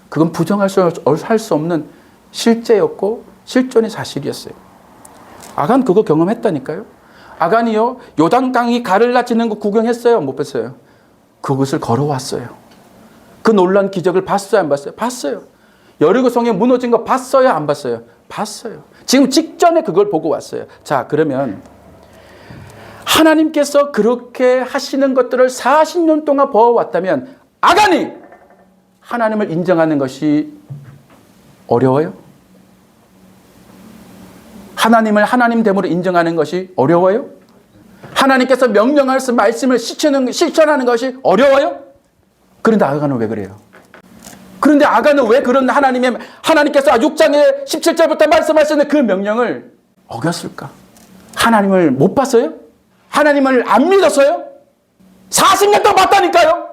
그건 부정할 수 없는 실제였고 실존의 사실이었어요. 아간 그거 경험했다니까요. 아간이요 요단강이 가를라지는 거 구경했어요? 못 봤어요? 그것을 걸어왔어요. 그 놀라운 기적을 봤어요? 안 봤어요? 봤어요. 여리고 성이 무너진 거 봤어요? 안 봤어요? 봤어요. 지금 직전에 그걸 보고 왔어요. 자, 그러면 하나님께서 그렇게 하시는 것들을 40년 동안 보아왔다면 아간이 하나님을 인정하는 것이 어려워요? 하나님을 하나님됨으로 인정하는 것이 어려워요? 하나님께서 명령하신 말씀을 실천하는 것이 어려워요? 그런데 아간은 왜 그래요? 그런데 아간은 왜 그런 하나님께서 6장에 17절부터 말씀하시는 그 명령을 어겼을까? 하나님을 못 봤어요? 하나님을 안 믿었어요? 40년 동안 봤다니까요?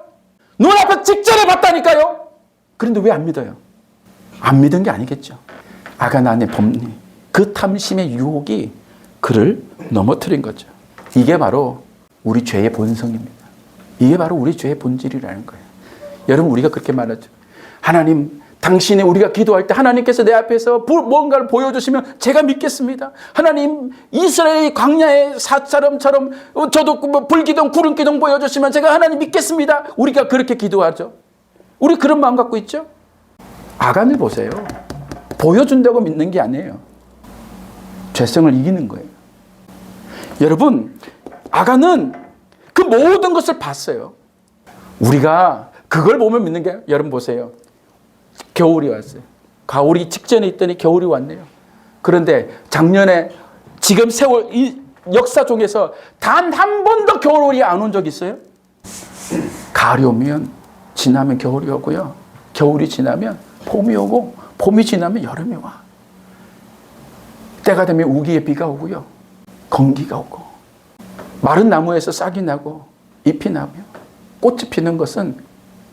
눈앞에 직전에 봤다니까요? 그런데 왜 안 믿어요? 안 믿은 게 아니겠죠. 아간 안의 법리, 그 탐심의 유혹이 그를 넘어뜨린 거죠. 이게 바로 우리 죄의 본성입니다. 이게 바로 우리 죄의 본질이라는 거예요. 여러분, 우리가 그렇게 말하죠. 하나님, 당신이 우리가 기도할 때 하나님께서 내 앞에서 뭔가를 보여주시면 제가 믿겠습니다. 하나님, 이스라엘 광야의 사람처럼 저도 불기둥, 구름기둥 보여주시면 제가 하나님 믿겠습니다. 우리가 그렇게 기도하죠. 우리 그런 마음 갖고 있죠? 아간을 보세요. 보여준다고 믿는 게 아니에요. 죄성을 이기는 거예요. 여러분, 아간은 그 모든 것을 봤어요. 우리가 그걸 보면 믿는 게, 여러분 보세요. 겨울이 왔어요. 가을이 직전에 있더니 겨울이 왔네요. 그런데 작년에 지금 세월 이 역사 중에서 단 한 번도 겨울이 안 온 적 있어요? 가을이 오면 지나면 겨울이 오고요. 겨울이 지나면 봄이 오고, 봄이 지나면 여름이 와. 때가 되면 우기에 비가 오고요. 건기가 오고. 마른 나무에서 싹이 나고 잎이 나며 꽃이 피는 것은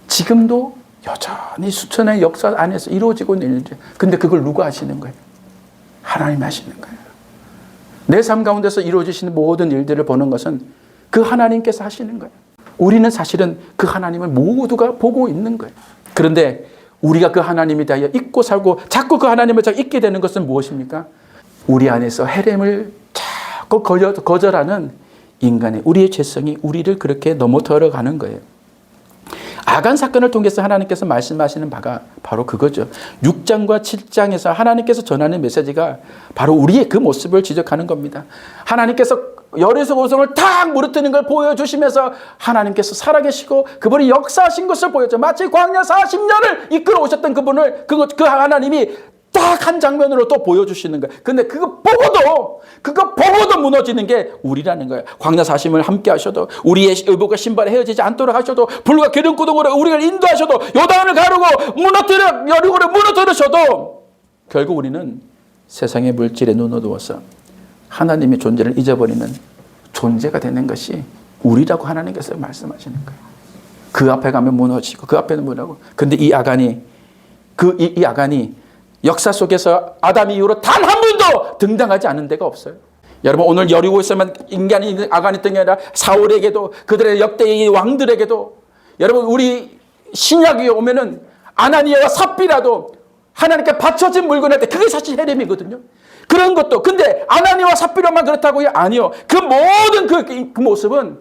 지금도 여전히 수천의 역사 안에서 이루어지고 있는 일이에요. 근데 그걸 누가 하시는 거예요? 하나님이 하시는 거예요. 내 삶 가운데서 이루어지시는 모든 일들을 보는 것은 그 하나님께서 하시는 거예요. 우리는 사실은 그 하나님을 모두가 보고 있는 거예요. 그런데 우리가 그 하나님에 대하여 잊고 살고 자꾸 그 하나님을 자꾸 잊게 되는 것은 무엇입니까? 우리 안에서 헤렘을 자꾸 거절하는 인간의 우리의 죄성이 우리를 그렇게 넘어뜨려 가는 거예요. 아간 사건을 통해서 하나님께서 말씀하시는 바가 바로 그거죠. 6장과 7장에서 하나님께서 전하는 메시지가 바로 우리의 그 모습을 지적하는 겁니다. 하나님께서 열에서 고성을 탁 무너뜨리는 걸 보여주시면서 하나님께서 살아계시고 그분이 역사하신 것을 보여줘. 마치 광야 40년을 이끌어 오셨던 그분을 그 하나님이 딱 한 장면으로 또 보여주시는 거예요. 근데 그거 보고도 무너지는 게 우리라는 거예요. 광야 40년을 함께 하셔도, 우리의 의복과 신발이 헤어지지 않도록 하셔도, 불과 기름구동으로 우리를 인도하셔도, 요단을 가르고 여리고를 무너뜨리셔도 결국 우리는 세상의 물질에 눈을 두어서 하나님의 존재를 잊어버리는 존재가 되는 것이 우리라고 하나님께서 말씀하시는 거예요. 그 앞에 가면 무너지고 그 앞에는 무너지고. 근데 이 아간이 역사 속에서 아담 이후로 단 한 번도 등장하지 않은 데가 없어요. 여러분, 오늘 여리고에서만 아간이 있던 게 아니라 사울에게도, 그들의 역대의 왕들에게도, 여러분, 우리 신약에 오면은 아나니아와 삽비라도 하나님께 바쳐진 물건할 때 그게 사실 헤렘이거든요. 그런 것도. 근데 아나니아와 삽비로만 그렇다고요? 아니요. 그 모든 그 모습은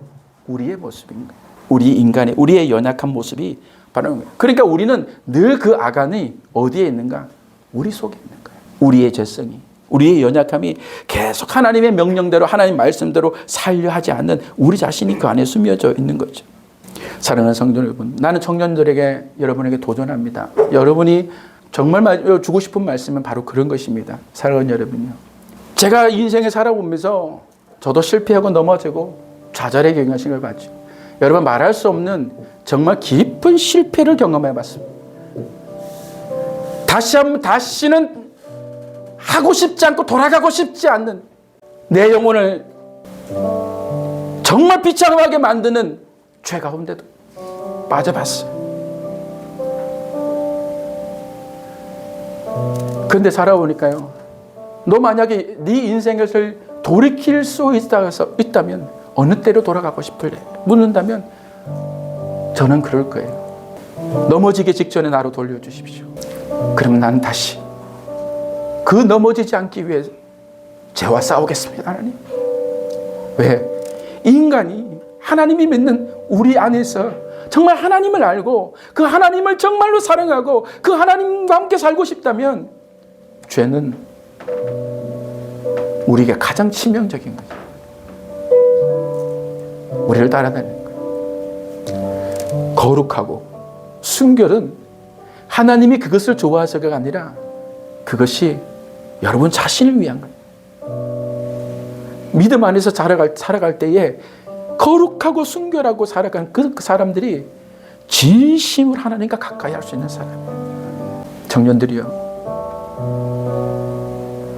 우리의 모습인 거예요. 우리 인간의, 우리의 연약한 모습이 바로 거예요. 그러니까 우리는 늘 그 아간이 어디에 있는가? 우리 속에 있는 거예요. 우리의 죄성이, 우리의 연약함이 계속 하나님의 명령대로, 하나님 말씀대로 살려 하지 않는 우리 자신이 그 안에 숨겨져 있는 거죠. 사랑하는 성도 여러분, 나는 청년들에게, 여러분에게 도전합니다. 여러분이 정말 주고 싶은 말씀은 바로 그런 것입니다. 사랑하는 여러분요, 제가 인생에 살아보면서 저도 실패하고 넘어지고 좌절의 경향을 봤죠. 여러분, 말할 수 없는 정말 깊은 실패를 경험해 봤습니다. 다시는 하고 싶지 않고 돌아가고 싶지 않는, 내 영혼을 정말 비참하게 만드는 죄 가운데도 빠져봤어요. 그런데 살아보니까요, 너 만약에 네 인생을 돌이킬 수 있다면 어느 때로 돌아가고 싶을래? 묻는다면 저는 그럴 거예요. 넘어지기 직전에 나로 돌려주십시오. 그럼 난 다시 그 넘어지지 않기 위해 죄와 싸우겠습니다. 하나님. 왜? 인간이 하나님이 믿는 우리 안에서 정말 하나님을 알고 그 하나님을 정말로 사랑하고 그 하나님과 함께 살고 싶다면 죄는 우리에게 가장 치명적인 거죠. 우리를 따라다니는 거예요. 거룩하고 순결은 하나님이 그것을 좋아해서가 아니라 그것이 여러분 자신을 위한 거예요. 믿음 안에서 살아갈 때에 거룩하고 순결하고 살아가는 그 사람들이 진심으로 하나님과 가까이 할 수 있는 사람이에요. 청년들이요,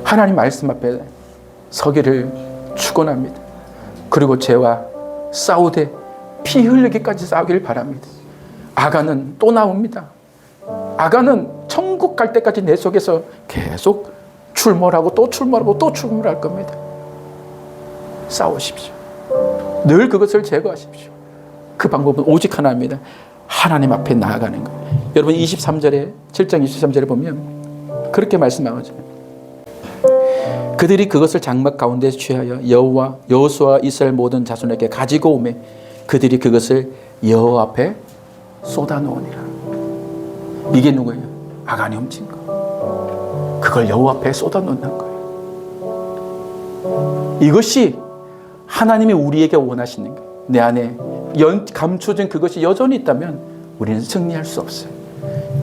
하나님 말씀 앞에 서기를 축원합니다. 그리고 죄와 싸우되 피 흘리기까지 싸우길 바랍니다. 아간은 또 나옵니다. 아간은 천국 갈 때까지 내 속에서 계속 출몰하고 또 출몰하고 또 출몰할 겁니다. 싸우십시오. 늘 그것을 제거하십시오. 그 방법은 오직 하나입니다. 하나님 앞에 나아가는 거예요. 여러분 7장 23절에 보면 그렇게 말씀하죠. 그들이 그것을 장막 가운데 취하여 여호수아 이스라엘 모든 자손에게 가지고 오매 그들이 그것을 여호와 앞에 쏟아놓으니라. 이게 누구예요? 아간이 훔친 거. 그걸 여호와 앞에 쏟아놓는 거예요. 이것이 하나님이 우리에게 원하시는 거예요. 내 안에 감춰진 그것이 여전히 있다면 우리는 승리할 수 없어요.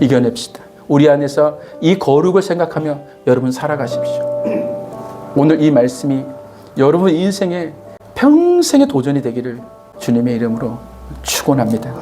이겨냅시다. 우리 안에서 이 거룩을 생각하며 여러분 살아가십시오. 오늘 이 말씀이 여러분 인생의 평생의 도전이 되기를 주님의 이름으로 축원합니다.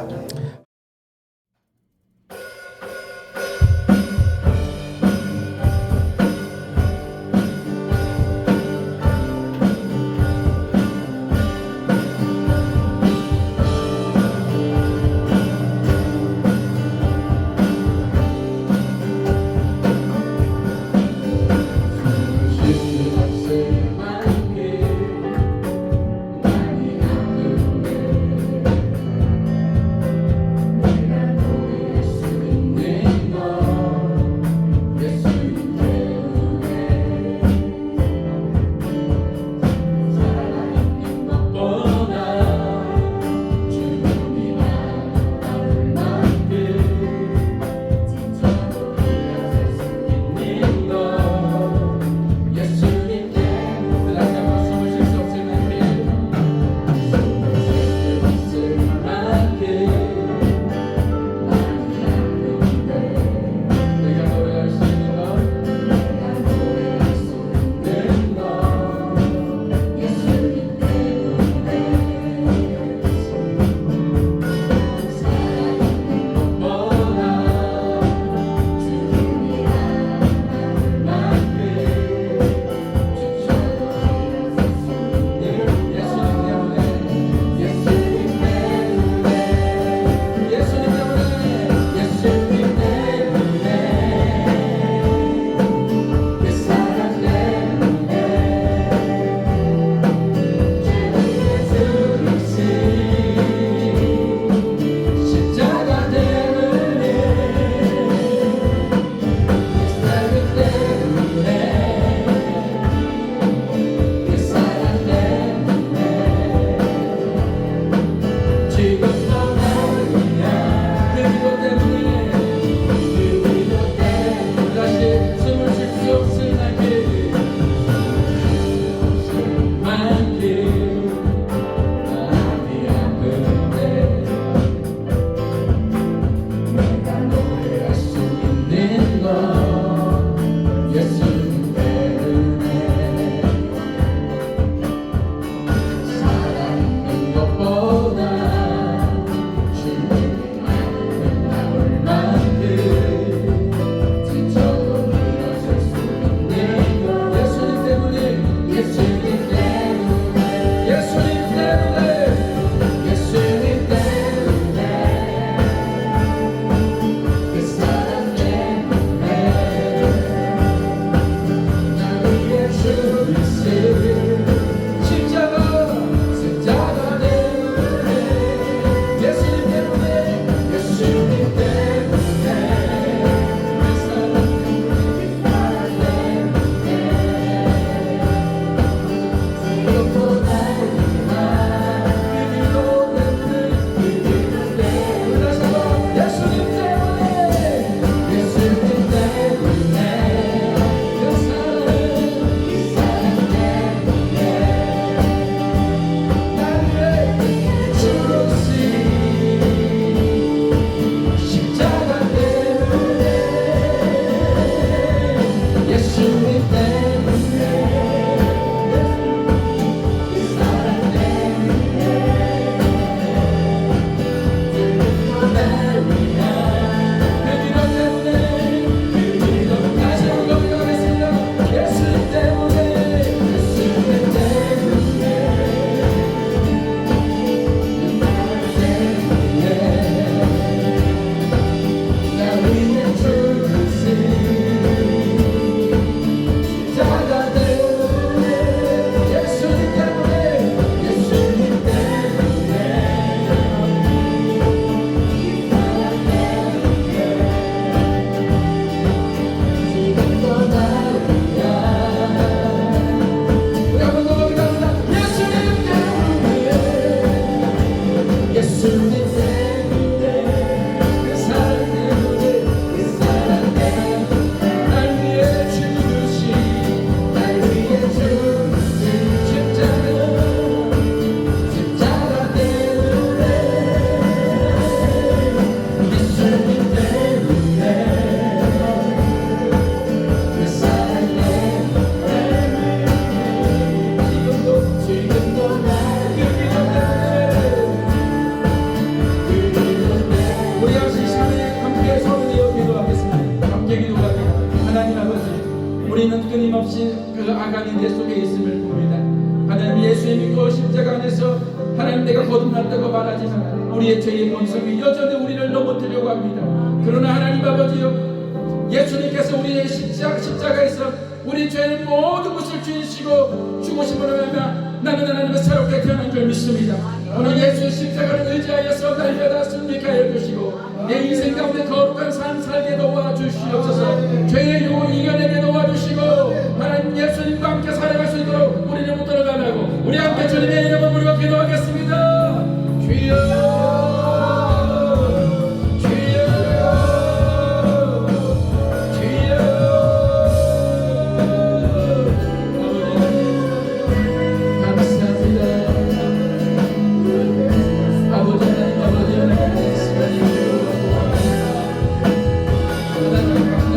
우리는 끊임없이 그 아간이 내 속에 있음을 봅니다. 하나님 예수의 믿고 십자가 안에서 하나님 내가 거듭났다고 말하지만 우리의 죄의 본성이 여전히 우리를 넘어뜨려고 합니다. 그러나 하나님 아버지요, 예수님께서 우리의 십자가에서 우리 죄의 모든 것을 주시고 죽으심으로 하며 나는 하나님의 새롭게 태어난 줄 믿습니다. 오늘 예수의 십자가를 의지하여서 날마다 승리하여 주시고 내 인생 가운데 거룩한 삶 살게 도와주시옵소서. 죄의 유혹 이겨내게 도와주시고 하나님 예수님과 함께 살아갈 수 있도록 우리를 붙들어 달라고 우리 함께 주님의 이름으로 부르고 기도하겠습니다. 주여 주여 주여. 감사합니다. 아버지 하나님, 아버지 하나님, 시간이 하나님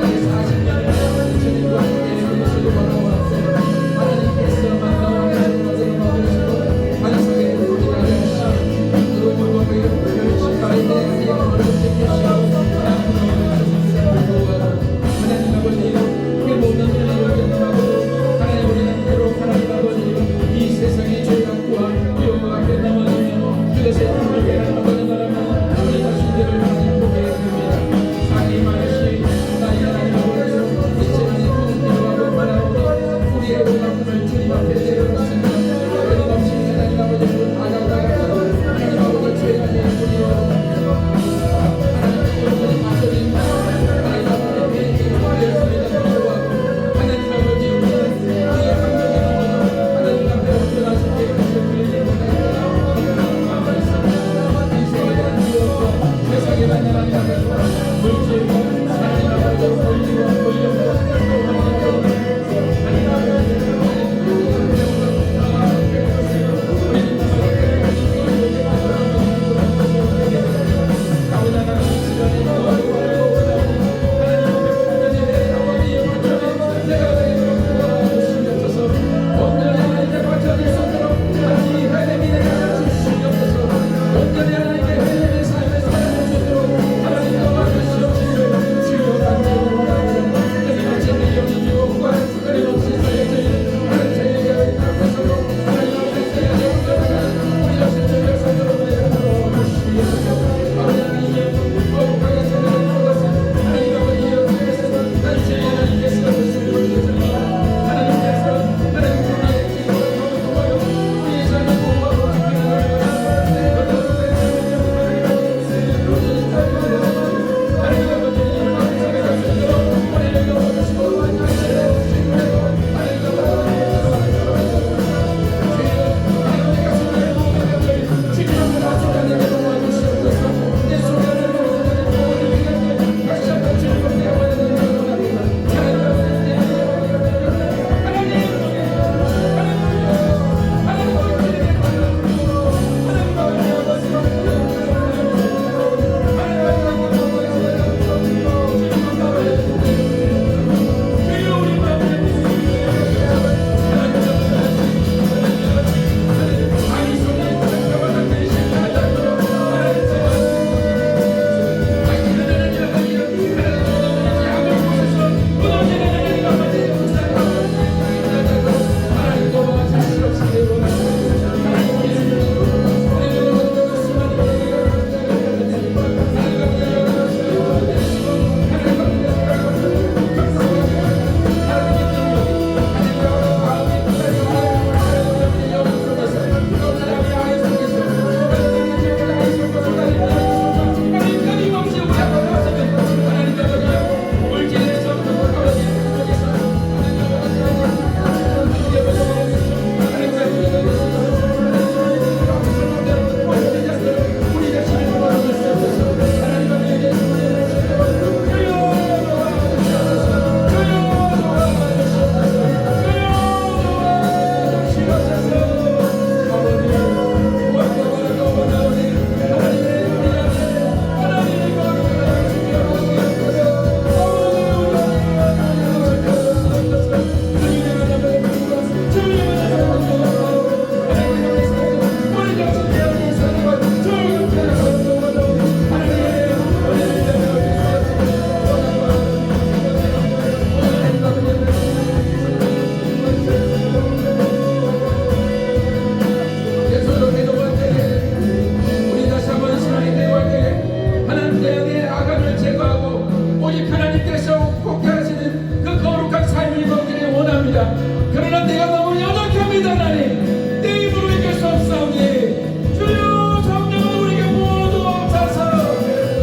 하나님께서 복하시는 그 거룩한 삶을 걷기를 원합니다. 그러나 내가 너무 연약합니다. 하나님 내 힘으로 이길 수 없사오니 주여 성령으로 우리에게 모두 없어서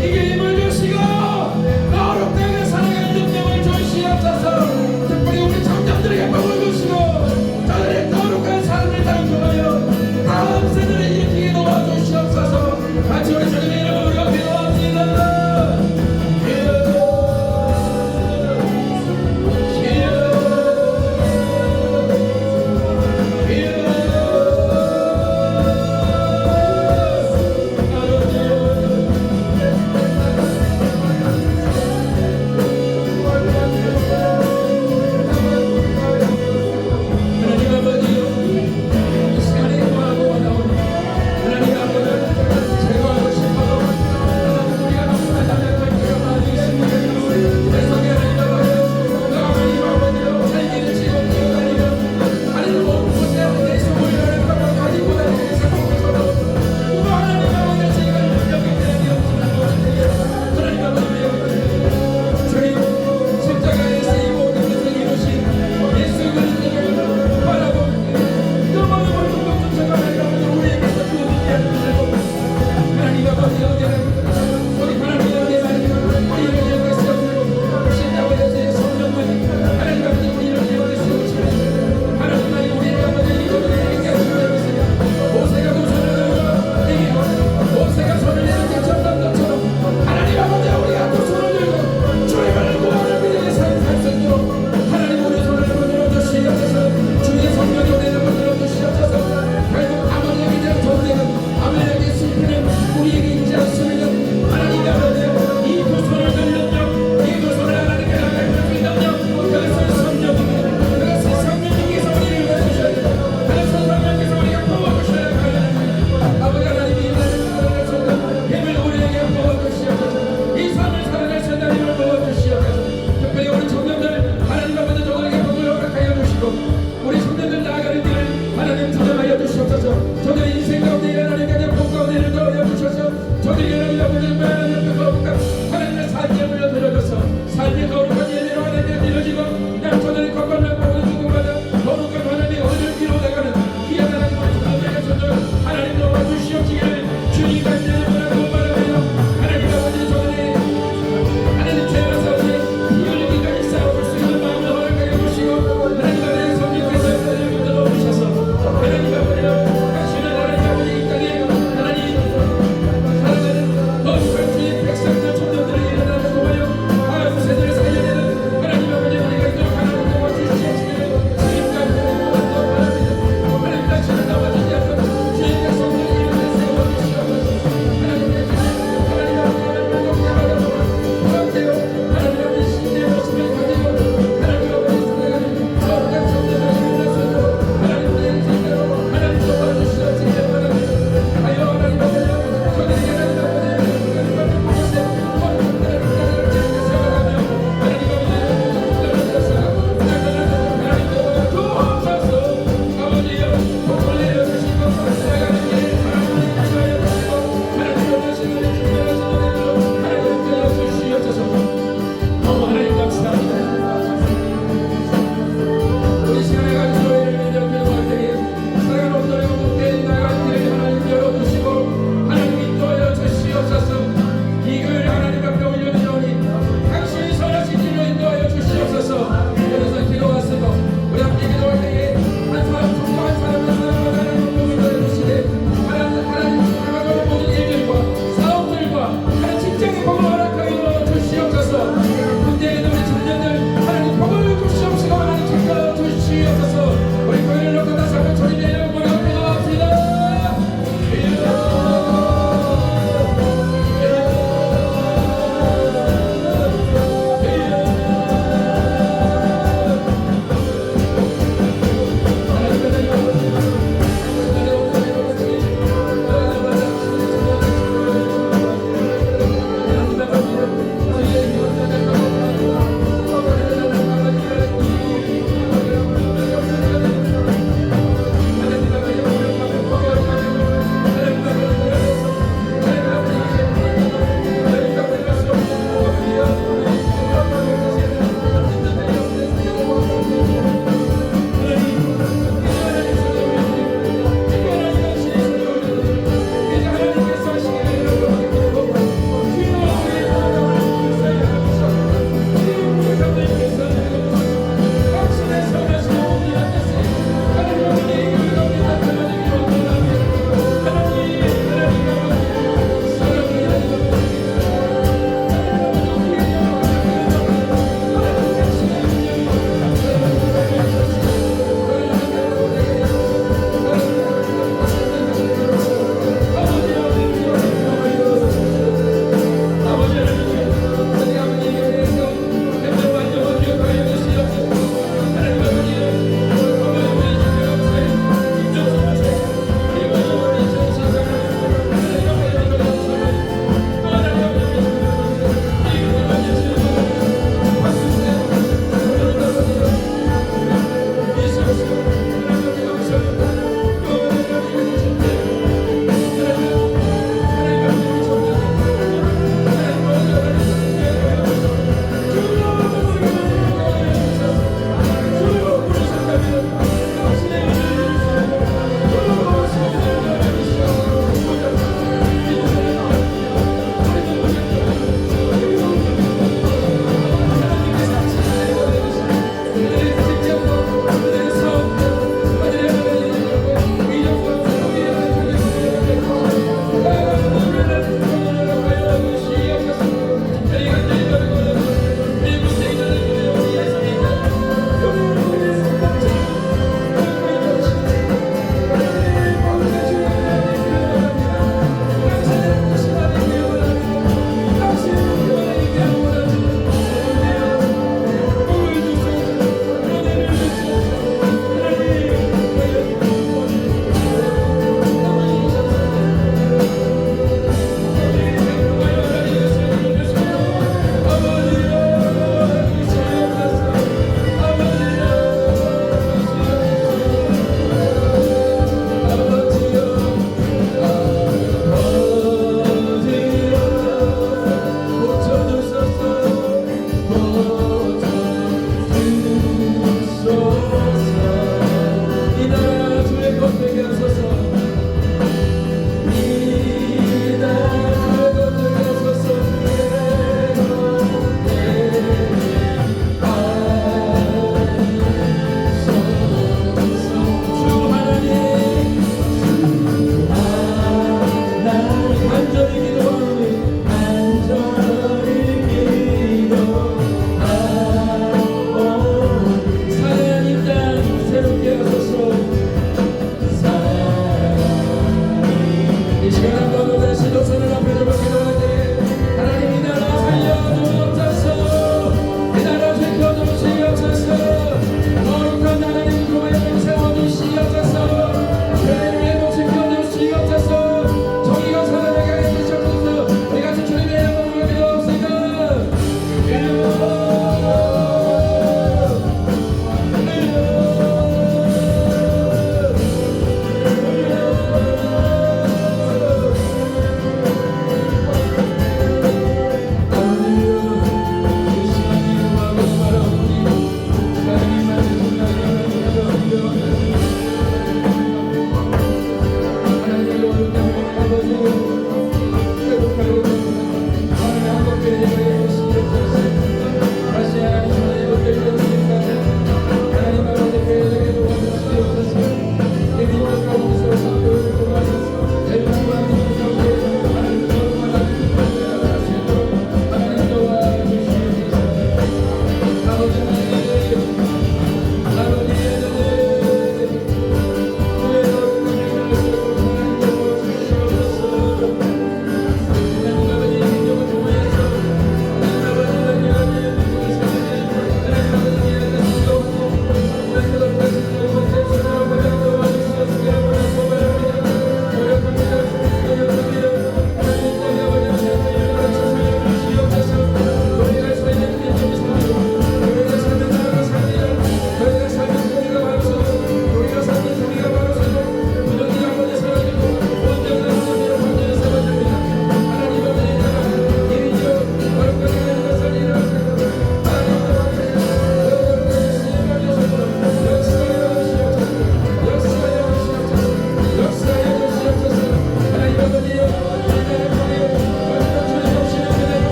이게 힘을 주시고 거룩하게 살아가는 능력을 주시옵소서. 특별히 우리 청년들에게 복을 주시고 저들의 거룩한 삶을 당겨하여 다음 세대를 일으키게 도와주시옵소서. 같이 우리 주님의 이름으로 기도합니다.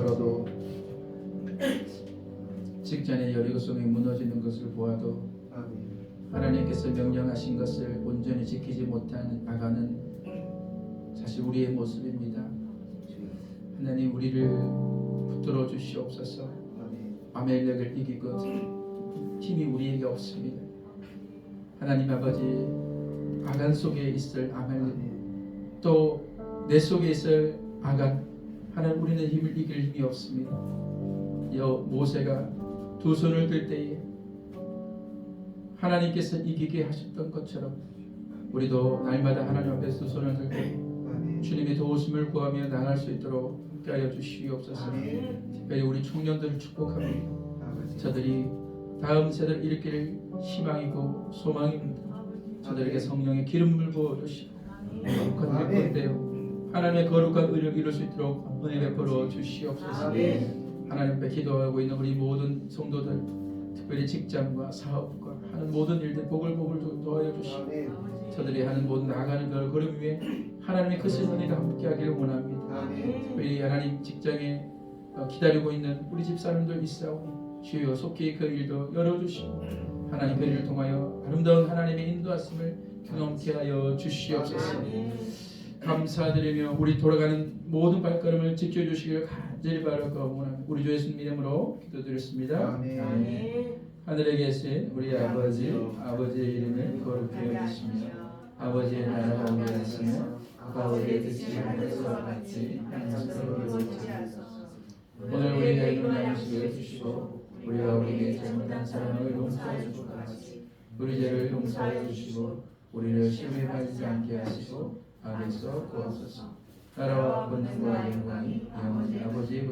걸어도 직전에 여리고성이 무너지는 것을 보아도 하나님께서 명령하신 것을 온전히 지키지 못한 아간은 사실 우리의 모습입니다. 하나님 우리를 붙들어 주시옵소서. 아멜렉을 이기고 힘이 우리에게 없습니다. 하나님 아버지, 아간 속에 있을 아멜렉, 또 내 속에 있을 아간, 하나님 우리는 힘을 이길 힘이 없습니다. 모세가 두 손을 들 때에 하나님께서 이기게 하셨던 것처럼 우리도 날마다 하나님 앞에서 두 손을 들고 주님의 도우심을 구하며 나갈 수 있도록 함께하여 주시옵소서. 특별히 우리 청년들을 축복합니다. 저들이 다음 세대를 일으킬 희망이고 소망입니다. 저들에게 성령의 기름을 부어주시고 거룩한 일꾼되어 하나님의 거룩한 의를 이룰 수 있도록 은혜 베풀어 주시옵소서. 하나님 앞에 기도하고 있는 우리 모든 성도들, 특별히 직장과 사업과 하는 모든 일들 복을 도와여 주시고 저들이 하는 모든 나아가는 걸 걸음 위에 하나님의 크신 은혜가 함께하기를 원합니다. 특별히 하나님 직장에 기다리고 있는 우리 집사람들 있사오니 주여 속히 그 일도 열어주시고 하나님 그 일을 통하여 아름다운 하나님의 인도하심을 경험케 하여 주시옵소서. 감사드리며 우리 돌아가는 모든 발걸음을 지켜주시기를 간절히 바라고 원합니다. 우리 주 예수님 이름으로 기도드렸습니다. 아멘. 하늘에 계신 우리 아버지의 이름을 거룩히 여기시며 아버지의 나라가 오게 하시며 아버지의 뜻이 하늘에서와 같이 땅에서도 이루어지게 하소서. 오늘 우리에게 일어날 음식을 주시고 우리가 우리에게 잘못한 사람을 용서해 주고 같이 우리 죄를 용서해 주시고 우리를 시험에 빠지지 않게 하시고 악에서 구하소서. 나라와 권능과 영광이 영원히 아버지의